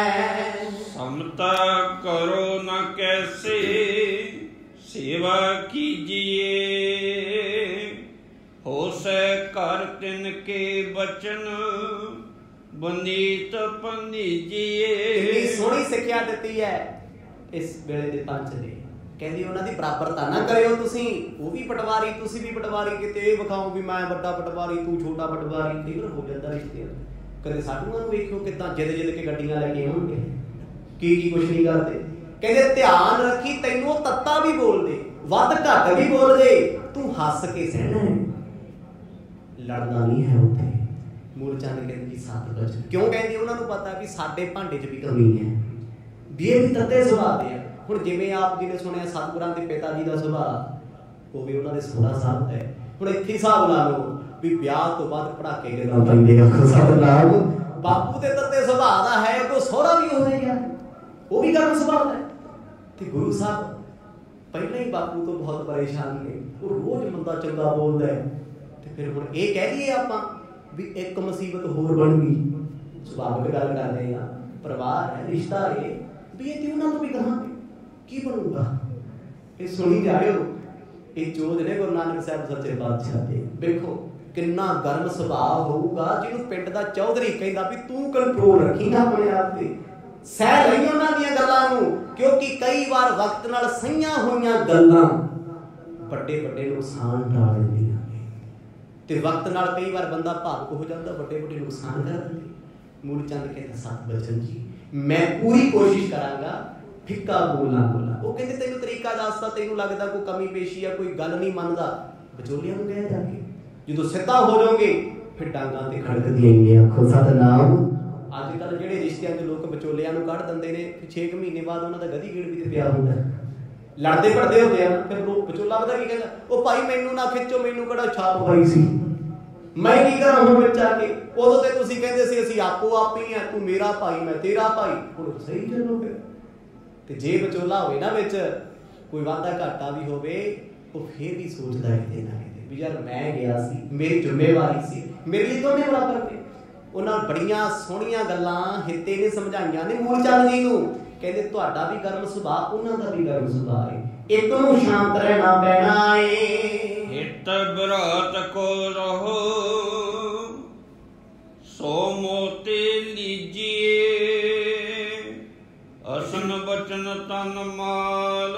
समता करो न कैसे सेवा कीजिए, हो से कर तिनके बचन बंदीत पंदीजिए। कितनी सोहनी सिक्ख्या दित्ती है इस वेले दे पंच ने, कहंदी उन्हां दी बराबरता ना करियो तुसीं, वो भी पटवारी तुसीं भी पटवारी, किते ये विखाओ भी मैं वड्डा पटवारी तू छोटा पटवारी, कई बार हो जाता रिश्ते। कदे साडूआं नूं वेखियो किदां जिद के गड्डियां लैके आउणगे, की कुछ नहीं करते। कहंदे ध्यान रखी तैनूं तत्ता भी बोल दे, वध घट भी बोल दे, तू हस के सहना है, लड़ना नहीं है उत्थे। मूलचंद कहंदे जी सत बचन क्यों कहंदे, उन्हां नूं पता भी साडे भांडे 'च भी कमी है, भी ये भी तत्ते सुभाਅ दे। ਹੁਣ ਜਿਵੇਂ ਆਪ ਜੀ ਨੇ ਸੁਣਿਆ ਸਤਿਗੁਰਾਂ ਦੇ ਪਿਤਾ ਜੀ ਦਾ ਸੁਭਾਅ, ਉਹ ਵੀ ਉਹਨਾਂ ਦੇ 16 ਸਾਲ ਹੈ। ਹੁਣ ਇੱਥੇ ਹਿਸਾਬ ਲਾ ਲਓ ਵੀ ਵਿਆਹ ਤੋਂ ਬਾਅਦ ਪੜਾਕੇ ਕਿਦਾਂ ਪੈਂਦੇ ਆ, ਸਤਿਨਾਮ ਬਾਪੂ ਦੇ ਤੱਤੇ ਸੁਭਾਅ ਦਾ ਹੈ, ਉਹ ਸਹੁਰਾ ਵੀ ਹੋਏਗਾ, ਉਹ ਵੀ ਗਰਮ ਸੁਭਾਅ ਦਾ। ਤੇ ਗੁਰੂ ਸਾਹਿਬ ਪਹਿਲਾਂ ਹੀ ਬਾਪੂ ਤੋਂ ਬਹੁਤ ਪਰੇਸ਼ਾਨ ਨੇ, ਉਹ ਰੋਜ਼ ਮੰਦਾ ਚੰਗਾ ਬੋਲਦਾ ਹੈ। ਤੇ ਫਿਰ ਹੁਣ ਇਹ ਕਹਿ ਦਈਏ ਆਪਾਂ ਵੀ ਇੱਕ ਮੁਸੀਬਤ ਹੋਰ ਬਣ ਗਈ, ਸੁਭਾਵਿਕ ਗੱਲ ਕਰਦੇ ਆ, ਪਰਿਵਾਰ ਹੈ, ਰਿਸ਼ਤਾ ਹੈ, ਵੀ ਇਹ ਤੇ ਉਹਨਾਂ ਤੋਂ ਵੀ ਕਹਾਂਗੇ ਕੀ ਬਣੂਗਾ। ਇਹ ਸੁਣੀ ਜਾਇਓ, ਇਹ ਚੋਦ ਨੇ ਗੁਰੂ ਨਾਨਕ ਸਾਹਿਬ ਸੱਚੇ ਪਾਤਸ਼ਾਹ ਦੇ। ਵੇਖੋ ਕਿੰਨਾ ਗਰਮ ਸੁਭਾਅ ਹੋਊਗਾ, ਜਿਹਨੂੰ ਪਿੰਡ ਦਾ ਚੌਧਰੀ ਕਹਿੰਦਾ ਵੀ ਤੂੰ ਕੰਟਰੋਲ ਰੱਖੀ ਨਾ ਆਪਣੇ ਆਪ ਤੇ, ਸਹਿ ਲਈ ਉਹਨਾਂ ਦੀਆਂ ਗੱਲਾਂ ਨੂੰ, ਕਿਉਂਕਿ ਕਈ ਵਾਰ ਵਕਤ ਨਾਲ ਸਹੀਆਂ ਹੋਈਆਂ ਗੱਲਾਂ ਵੱਡੇ ਵੱਡੇ ਨੁਕਸਾਨ ਟਾਲ ਦਿੰਦੀਆਂ ਨੇ, ਤੇ ਵਕਤ ਨਾਲ ਕਈ ਵਾਰ ਬੰਦਾ ਭਾਵੁਕ ਹੋ ਜਾਂਦਾ, ਵੱਡੇ ਵੱਡੇ ਨੁਕਸਾਨ ਕਰ ਦਿੰਦੇ। मूलचंद कहते सत बचन जी मैं पूरी कोशिश करांगा फिक्का बोलना बोलना। वो कहते तेनू तरीका दसदा, तेनू लगदा कोई कमी पेशी या कोई गल नहीं मनदा, विचोलियां नूं कह जाके जो सिद्धा हो जाओगे फिर डांगां ते खड़कदियां ही ने। आखो सतनाम। अजकल जिहड़े रिश्तियां दे लोग विचोलियां नूं कढ दिंदे ने, 6 महीने बाद उन्हां दा गधी गीड़ भी ते पिया हुंदा, लड़दे भड़दे होंदे आ। फिर विचोला पता की कहंदा, ओ भाई मैनू ना खिच्चो, मैनू किहड़ा छाप पाई सी, मैं की करा हुण विच आके। उदों ते तुसीं कहंदे सी असीं आपो आप ही आ, तू मेरा भाई मैं तेरा भाई, हुण सही चलो फिर। ते जे विचोला होवे ना विच कोई वाधा घाटा भी होवे, वो फिर भी सोचदा है किते ना किते भी यार मैं गया सी, मेरी जिम्मेवारी सी, मेरे लिए दोने बराबर ने। उन्हां बड़ियां सोहणियां गल्लां हिते ने समझाईਆਂ ने मूलचंद जी नूं। कहंदे तुहाडा भी गर्म सुभाਅ, उन्हां दा भी गर्म सुभाਅ है, एक नूं शांत रहना पैना है। हित बरात को रहो सो मोती लीजिए, असन बचन तन माल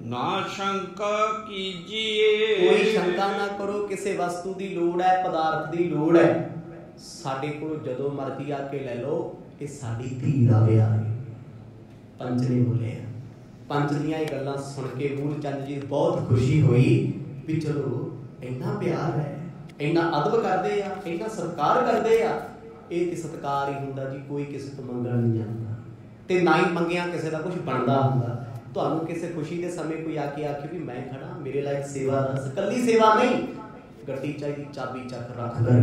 ना शंका कीजिए। कोई शंका ना करो, किसी वस्तु की लोड़ है, पदार्थ की लोड़ है, साडे कोल जदों मर्जी आके ले लो, ये साडी धी दा विआह है। पंच ने बोले, पंच दियां ये गल्लां सुन के मूलचंद जी बहुत खुशी हुई भी चलो इन्ना प्यार है, इन्ना अदब करदे आ, इन्ना सत्कार करदे आ, ये ते सत्कार ही हुंदा जी। कोई किसी तो मंगण नहीं जांदा ते ना ही मंगिया किसी का कुछ बनदा हुंदा। तुहानूं किसी खुशी दे समय कोई आके आखे भी मैं खड़ा मेरे लायक सेवा दस, कल्ली सेवा नहीं, गड्डी चाहिदी चाबी चक रख घर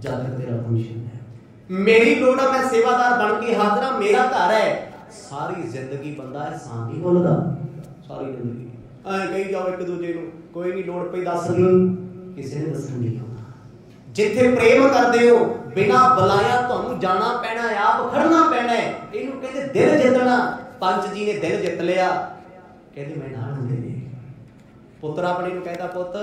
जद तक तेरा फंक्शन है, मेरी लोड़ है, मैं सेवादार बन के हाजिर हां, मेरा घर है। सारी जिंदगी बंदा एहसान नहीं बोलदा, सारी जिंदगी ऐ कही जाओ एक दूजे नूं, कोई नहीं लोड़ पई दस दी, किसी ने दसण नहीं आउणा। जिथे प्रेम करदे हो बिना बुलाया तुहानूं जाना पैना, आप खड़ना पैना है। इहनूं कहंदे दिल जितना। पंच जी ने दिल जित लिया, कहंदे मैं नाल हुंदे ने। पुत्र अपने नूं कहदा पुੱਤ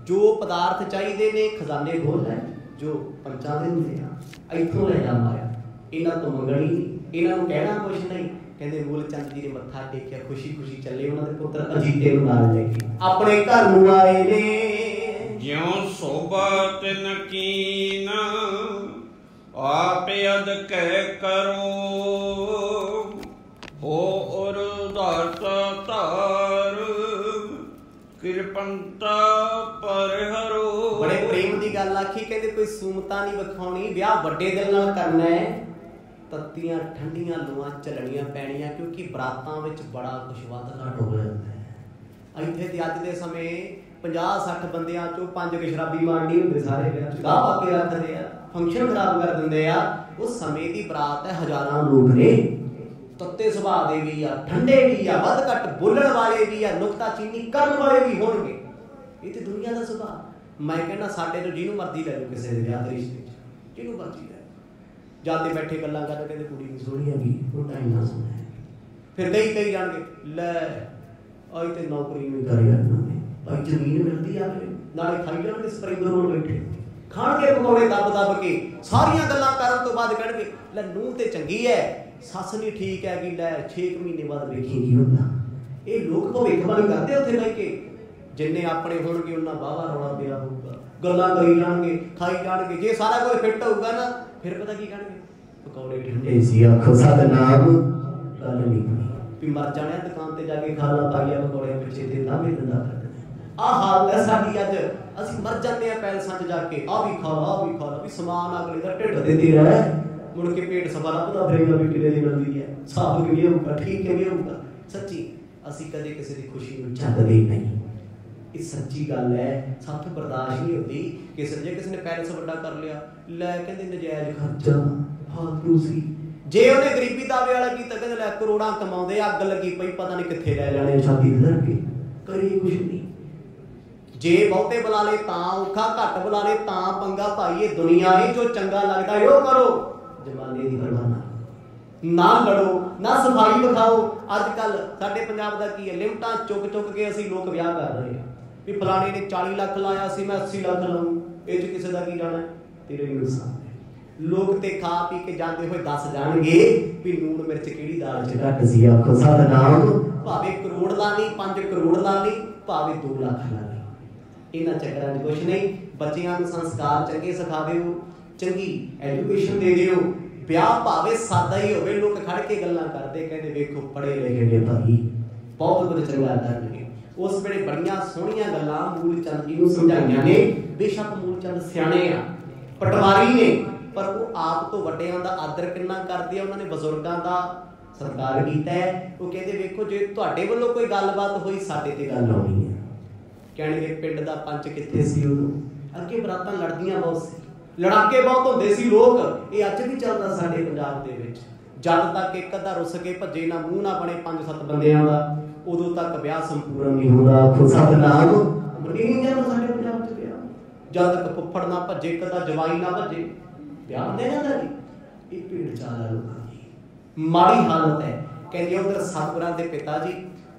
जो पदार्थ चाहिए ने खजाने खोल लै, जो पंचां दे हुंदे आ इत्थों ले जा माया, इन्हां तो मंगणी नहीं, इन्हां नूं कहना कुछ नहीं। कहंदे मूलचंद जी ने मत्था टेकिया, खुशी खुशी चले, उन्हां दे पुत्र अजीते नूं नाल ले के अपने घर नूं आए ने। ज्यों शोभा तिन कीन आप अद कह करो, हो और दाता तार कृपणता पर हरो। बड़े प्रेम की गल आखी, कहते कोई सूमता नहीं विखाउणी, ब्याह वड्डे दिल नाल करना है, तत्तियां ठंडियां लूआं झलणियां पैणियां, क्योंकि बरातां विच बड़ा कुछ वध घट हो जाता है। ਇੱਥੇ ਤੇ ਅੱਜ ਦੇ ਸਮੇਂ 50-60 ਬੰਦਿਆਂ ਚੋਂ 5 ਕੇ ਸ਼ਰਾਬੀ ਮਾਰਨੀ ਹੁੰਦੇ, ਸਾਰੇ ਵਿਆਹ ਚ ਗਾਹ ਪਾ ਕੇ ਰੱਖਦੇ ਆ, ਫੰਕਸ਼ਨ ਖਰਾਬ ਕਰ ਦਿੰਦੇ ਆ। ਉਸ ਸਮੇਂ ਦੀ ਬਰਾਤ ਹੈ, ਹਜ਼ਾਰਾਂ ਲੋਕ ਨੇ, ਤੱਤੇ ਸੁਭਾਅ ਦੇ ਵੀ ਆ, ਠੰਡੇ ਵੀ ਆ, ਵੱਧ ਘੱਟ ਬੋਲਣ ਵਾਲੇ ਵੀ ਆ, ਨੁਕਤਾਚੀਨੀ ਕਰਨ ਵਾਲੇ ਵੀ ਹੋਣਗੇ। ਇਹ ਤੇ ਦੁਨੀਆ ਦਾ ਸੁਭਾਅ। ਮੈਂ ਕਹਿੰਦਾ ਸਾਡੇ ਤੋਂ ਜਿਹਨੂੰ ਮਰਜ਼ੀ ਲੈ ਲਓ, ਕਿਸੇ ਦੇ ਵਿਆਹ ਦੇ ਰਿਸ਼ਤੇ ਚ ਜਿਹਨੂੰ ਮਰਜ਼ੀ ਲੈ ਜਾਂਦੇ ਬੈਠੇ ਗੱਲਾਂ ਕਰਦੇ, ਕਹਿੰਦੇ ਕੁੜੀ ਨਹੀਂ ਸੋਹਣੀ ਹੈਗੀ, ਮੁੰਡਾ ਇੰਨਾ ਸੋਹਣਾ ਹੈ। ਫਿਰ ਕਈ ਜਾਣਗੇ ਲੈ ਅੱਜ ਤੇ ਨੌਕਰੀ ਨਹੀਂ ਕਰੀ ਇਹਨਾਂ ਨੇ, ਭਾਈ ਜ਼ਮੀਨ ਮਿਲਦੀ ਆ, ਨਾਲੇ ਖਾਈ ਜਾਣਗੇ ਸਪਰਿੰਗ ਰੋਲ ਬੈਠੇ, ਖਾਣਗੇ ਪਕੌੜੇ ਦੱਬ ਕੇ, ਸਾਰੀਆਂ ਗੱਲਾਂ ਕਰਨ ਤੋਂ ਬਾਅਦ ਕਹਿਣਗੇ ਲੈ ਨੂੰਹ ਤੇ ਚੰਗੀ ਹੈ, ਸੱਸ ਨਹੀਂ ਠੀਕ ਹੈਗੀ, ਲੈ 6 ਮਹੀਨੇ ਬਾਅਦ ਵੇਖੀ ਕੀ ਹੁੰਦਾ। ਇਹ ਲੋਕ ਭਵਿੱਖਬਾਣੀ ਕਰਦੇ ਉੱਥੇ ਬਹਿ ਕੇ, ਜਿੰਨੇ ਆਪਣੇ ਹੋਣਗੇ ਉਹਨਾਂ ਬਾਵਾ ਰੌਲਾ ਪਿਆ ਹੋਊਗਾ, ਗੱਲਾਂ ਕਰੀ ਜਾਣਗੇ, ਖਾਈ ਜਾਣਗੇ। ਜੇ ਸਾਰਾ ਕੁਝ ਫਿੱਟ ਹੋਊਗਾ ਨਾ, ਫਿਰ ਪਤਾ ਕੀ ਕਹਿਣਗੇ, ਪਕੌੜੇ ਠੰਡੇ ਸੀ, ਆਖੋ ਸਤਨਾਮ, ਗੱਲ ਨਹੀਂ ਬਣੀ ਵੀ ਮਰ ਜਾਣਾ ਦੁਕਾਨ ਤੇ ਜਾ ਕੇ ਖਾ ਲਾ ਪਾਈਆ ਪਕੌੜੇ ਪਿੱਛੇ ਤੇ ਲਾਵੇਂ ਦਿੰਦਾ ਕਰ ਦੇਣਾ। ਆਹ ਹਾਲਤ ਹੈ ਸਾਡੀ ਅੱਜ। ਅਸੀਂ ਮਰ ਜਾਂਦੇ ਆ ਪੈਲਸਾਂ 'ਚ ਜਾ ਕੇ, ਆਹ ਵੀ ਖਾ ਲਾ ਵੀ ਸਮਾਨ ਅਗਲੇ ਦਾ ਢਿੱਡ ਦੇ ਤੇਰਾ ਹੈ, ਮੁੜ ਕੇ ਪੇਟ ਸਫਾ ਲੱਭਦਾ ਫਿਰੇਗਾ ਵੀ ਕਿੰਨੇ ਦੀ ਮਿਲਦੀ ਹੈ, ਸਾਫ ਕਿਵੇਂ ਹੋਊਗਾ, ਠੀਕ ਕਿਵੇਂ ਹੋਊਗਾ। ਸੱਚੀ ਅਸੀਂ ਕਦੇ ਕਿਸੇ ਦੀ ਖੁਸ਼ੀ ਨੂੰ ਚੱਕਦੇ ਨਹੀਂ, ਇਹ ਸੱਚੀ ਗੱਲ ਹੈ। ਸਾਥੋਂ ਬਰਦਾਸ਼ਤ ਨਹੀਂ ਹੁੰਦੀ। ਕਿਸੇ ਨੇ ਪੈਲਸ ਵੱਡਾ ਕਰ ਲਿਆ, ਲੈ ਕਹਿੰਦੇ ਨਜਾਇਜ਼ ਖਰਚਾ, ਫਾਲਤੂ ਸੀ। ਜੇ ਉਹਨੇ ਗਰੀਬੀ ਦਾਵੇ ਵਾਲਾ ਕੀਤਾ, ਕਹਿੰਦੇ ਲੈ ਕਰੋੜਾਂ ਕਮਾਉਂਦੇ, ਅੱਗ ਲੱਗੀ ਪਈ, ਪਤਾ ਨਹੀਂ ਕਿੱਥੇ ਲੈ ਜਾਣੇ ਛਾਤੀ ਧਰ ਕੇ, ਕਰੀ ਕੁਛ ਨਹੀਂ। ਜੇ ਬਹੁਤੇ ਬੁਲਾ ਲਏ ਤਾਂ ਔਖਾ, ਘੱਟ ਬੁਲਾ ਲਏ ਤਾਂ ਪੰਗਾ। ਭਾਈ ਇਹ ਦੁਨੀਆ ਨਹੀਂ, ਜੋ ਚੰਗਾ ਲੱਗਦਾ ਉਹ ਕਰੋ, ਜ਼ਮਾਨੇ ਦੀ ਪਰਵਾਹ ਨਾ ਲੜੋ, ਨਾ ਸਫਾਈ ਵਿਖਾਓ। ਅੱਜ ਕੱਲ ਸਾਡੇ ਪੰਜਾਬ ਦਾ ਕੀ ਹੈ, ਲਿਮਟਾਂ ਚੁੱਕ ਕੇ ਅਸੀਂ ਲੋਕ ਵਿਆਹ ਕਰ ਰਹੇ ਹਾਂ ਵੀ ਫਲਾਣੇ ਨੇ 40 ਲੱਖ ਲਾਇਆ ਸੀ, ਮੈਂ 80 ਲੱਖ ਲਾਊਂ, ਇਹ 'ਚ ਕਿਸੇ ਦਾ ਕੀ ਜਾਣਾ, ਤੇਰੇ ਵੀ ਨੁਕਸਾਨ ਹੈ। ਲੋਕ ਤੇ ਖਾ ਪੀ ਕੇ ਜਾਂਦੇ ਹੋਏ ਦੱਸ ਜਾਣਗੇ ਵੀ ਨੂਣ ਮਿਰਚ ਕਿਹੜੀ ਦਾਲ 'ਚ ਘੱਟ ਸੀ, ਆਖੋ ਸਤਨਾਮ। ਭਾਵੇਂ ਕਰੋੜ ਲਾ ਲਈ, 5 ਕਰੋੜ ਲਾ ਲਈ, ਭਾਵੇਂ 2 ਲੱਖ ਲਾ ਲਈ, ਇਹਨਾਂ ਚੱਕਰਾਂ 'ਚ ਕੁਛ ਨਹੀਂ। ਬੱਚਿਆਂ ਨੂੰ ਸੰਸਕਾਰ ਚੰਗੇ ਸਿਖਾ ਦਿਓ, ਚੰਗੀ ਐਜੂਕੇਸ਼ਨ ਦੇ ਦਿਓ। ਵਿਆਹ ਭਾਵੇਂ ਸਾਦਾ ਹੀ ਹੋਵੇ, ਲੋਕ ਖੜ ਕੇ ਗੱਲਾਂ ਕਰਦੇ, ਕਹਿੰਦੇ ਵੇਖੋ ਪੜ੍ਹੇ ਲਿਖੇ ਨੇ ਭਾਈ, ਬਹੁਤ ਕੁਝ ਚੰਗਾ ਕਰਨਗੇ। ਉਸ ਵੇਲੇ ਬੜੀਆਂ ਸੋਹਣੀਆਂ ਗੱਲਾਂ ਮੂਲ ਚੰਦ ਜੀ ਨੂੰ ਸਮਝਾਈਆਂ ਨੇ। ਬੇਸ਼ੱਕ ਮੂਲ ਚੰਦ ਸਿਆਣੇ ਆ, ਪਟਵਾਰੀ ਨੇ, ਪਰ ਉਹ ਆਪ ਤੋਂ ਵੱਡਿਆਂ ਦਾ ਆਦਰ ਕਿੰਨਾ ਕਰਦੇ ਆ। ਉਹਨਾਂ ਨੇ ਬਜ਼ੁਰਗਾਂ ਦਾ ਸਤਿਕਾਰ ਕੀਤਾ ਹੈ। ਉਹ ਕਹਿੰਦੇ ਵੇਖੋ ਜੇ ਤੁਹਾਡੇ ਵੱਲੋਂ ਕੋਈ ਗੱਲਬਾਤ ਹੋਈ, ਸਾਡੇ ਤੇ ਗੱਲ ਆਉਣੀ ਹੈ। ਕਹਿਣਗੇ ਪਿੰਡ ਦਾ ਪੰਚ ਕਿੱਥੇ ਸੀ ਉਦੋਂ, ਅੱਗੇ ਬਰਾਤਾਂ ਲੜਦੀਆਂ ਬਹੁਤ ਸੀ, ਲੜਾਕੇ ਬਹੁਤ ਹੁੰਦੇ ਸੀ ਲੋਕ। ਇਹ ਅੱਜ ਵੀ ਚੱਲਦਾ ਸਾਡੇ ਪੰਜਾਬ ਦੇ ਵਿੱਚ। ਜਦ ਤੱਕ ਇੱਕ ਅੱਧਾ ਰੁੱਸ ਕੇ ਭੱਜੇ ਨਾ, ਮੂੰਹ ਨਾ ਬਣੇ 5-7 ਬੰਦਿਆਂ ਦਾ, ਉਦੋਂ ਤੱਕ ਵਿਆਹ ਸੰਪੂਰਨ ਨਹੀਂ ਹੁੰਦਾ। ਸਤਨਾਮ ਮੰਨੀ ਨਹੀਂ ਜਾਂਦਾ ਸਾਡੇ ਪੰਜਾਬ 'ਚ ਵਿਆਹ। ਜਦ ਤੱਕ ਫੁੱਫੜ ਨਾ ਭੱਜੇ, ਇੱਕ ਅੱਧਾ ਜਵਾਈ ਨਾ ਭੱਜੇ, ਵਿਆਹ ਹੁੰਦੇ ਜਾਂਦਾ ਜੀ। ਇਹ ਭੀੜ ਚਾਲ ਹੈ ਲੋਕਾਂ ਦੀ, ਮਾੜੀ ਹਾਲਤ ਹੈ। ਕਹਿੰਦੇ ਉਧਰ ਸਤਿਗੁਰਾਂ ਦੇ ਪਿਤਾ ਜੀ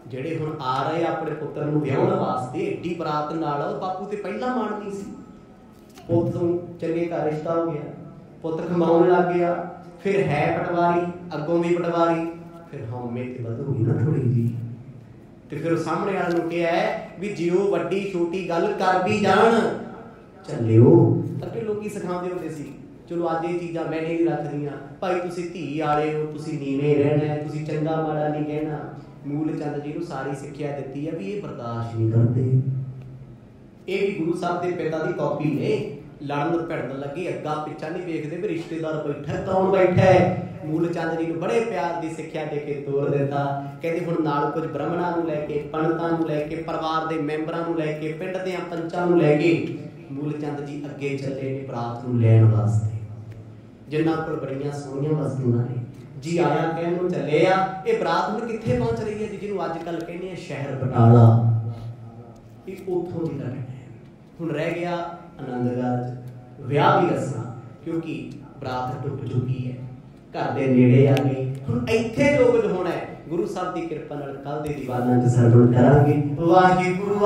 ਜਿਹੜੇ ਹੁਣ ਆ ਰਹੇ ਆਪਣੇ ਪੁੱਤਰ ਨੂੰ ਵਿਆਹਣ ਵਾਸਤੇ, ਏਡੀ ਬਰਾਤ ਨਾਲ, ਉਹ ਬਾਪੂ ਤੇ ਪਹਿਲਾਂ ਮਾਣਨੀ ਸੀ। ਪੁੱਤ ਨੂੰ ਚੰਗੇ ਘਰ ਰਿਸ਼ਤਾ ਹੋ ਗਿਆ, ਪੁੱਤ ਕਮਾਉਣ ਲੱਗ ਗਿਆ, ਫਿਰ ਹੈ ਪਟਵਾਰੀ, ਅੱਗੋਂ ਵੀ ਪਟਵਾਰੀ, ਫਿਰ ਹਉਮੈ ਤੇ ਵਧੂਗੀ ਨਾ ਥੋੜੀ ਜੀ। ਤੇ ਫਿਰ ਸਾਹਮਣੇ ਵਾਲੇ ਨੂੰ ਕਿਹਾ ਵੀ ਜਿਉ ਵੱਡੀ ਛੋਟੀ ਗੱਲ ਕਰ ਵੀ ਜਾਣ ਚੱਲਿਓ। ਅੱਗੇ ਲੋਕੀ ਸਿਖਾਉਂਦੇ ਹੁੰਦੇ ਸੀ। ਚਲੋ ਅੱਜ ਇਹ ਚੀਜ਼ਾਂ ਮੈਂ ਨਹੀਂ ਰੱਖਦੀਆਂ, ਭਾਈ ਤੁਸੀਂ ਧੀ ਵਾਲੇ ਹੋ, ਤੁਸੀਂ ਨੀਵੇਂ ਰਹਿਣਾ, ਤੁਸੀਂ ਚੰਗਾ ਮਾੜਾ ਨਹੀਂ ਕਹਿਣਾ। ਮੂਲ ਚੰਦ ਜੀ ਨੂੰ ਸਾਰੀ ਸਿੱਖਿਆ ਦਿੱਤੀ ਹੈ ਵੀ ਇਹ ਬਰਦਾਸ਼ਤ ਨਹੀਂ ਕਰਦੇ। ਇਹ ਵੀ ਗੁਰੂ ਸਾਹਿਬ ਦੇ ਪਿਤਾ ਦੀ ਕਾਪੀ ਨੇ। ਲੜਨ ਭਿੜਨ ਲੱਗੇ, ਅੱਗਾ ਪਿੱਛਾ ਨਹੀਂ ਵੇਖਦੇ ਵੀ ਰਿਸ਼ਤੇਦਾਰ ਬੈਠਾ ਕੌਣ ਬੈਠਾ ਹੈ। ਮੂਲ ਚੰਦ ਜੀ ਨੂੰ ਬੜੇ ਪਿਆਰ ਦੀ ਸਿੱਖਿਆ ਦੇ ਕੇ ਤੋਰ ਦਿੱਤਾ। ਕਹਿੰਦੇ ਹੁਣ ਨਾਲ ਕੁਝ ਬ੍ਰਾਹਮਣਾਂ ਨੂੰ ਲੈ ਕੇ, ਪੰਡਤਾਂ ਨੂੰ ਲੈ ਕੇ, ਪਰਿਵਾਰ ਦੇ ਮੈਂਬਰਾਂ ਨੂੰ ਲੈ ਕੇ, ਪਿੰਡ ਦੇ ਪੰਚਾਂ ਨੂੰ ਲੈ ਕੇ ਮੂਲ ਚੰਦ ਜੀ ਅੱਗੇ ਚੱਲੇ ਨੇ ਬਰਾਤ ਨੂੰ ਲੈਣ ਵਾਸਤੇ। ਜਿਨ੍ਹਾਂ ਕੋਲ ਬੜੀਆਂ ਸੋਹਣੀਆਂ ਵਸਤੂਆਂ ਨੇ, ਜੀ ਆਇਆ ਕਹਿਣ ਨੂੰ ਚੱਲੇ ਆ। ਇਹ ਬਰਾਤ ਹੁਣ ਕਿੱਥੇ ਪਹੁੰਚ ਰਹੀ ਹੈ ਜੀ, ਜਿਹਨੂੰ ਅੱਜ ਕੱਲ੍ਹ ਕਹਿੰਦੇ ਆ ਸ਼ਹਿਰ ਬਟਾਲਾ। ਇਹ ਉੱਥੋਂ ਦੀ ਘਟਨਾ ਹੈ। ਹੁਣ ਰਹਿ ਗਿਆ ਆਨੰਦਗੜ੍ਹ 'ਚ ਵਿਆਹ ਦੀ ਰਸਮਾਂ, ਕਿਉਂਕਿ ਬਰਾਤ ਟੁੱਟ ਚੁੱਕੀ ਹੈ, ਘਰ ਦੇ ਨੇੜੇ ਆ ਗਈ। ਹੁਣ ਇੱਥੇ ਜੋ ਕੁਝ ਹੋਣਾ ਹੈ, ਗੁਰੂ ਸਾਹਿਬ ਦੀ ਕਿਰਪਾ ਨਾਲ ਕੱਲ੍ਹ ਦੇ ਦੀਵਾਨਾਂ 'ਚ ਸਰਵਣ ਕਰਾਂਗੇ। ਵਾਹਿਗੁਰੂ।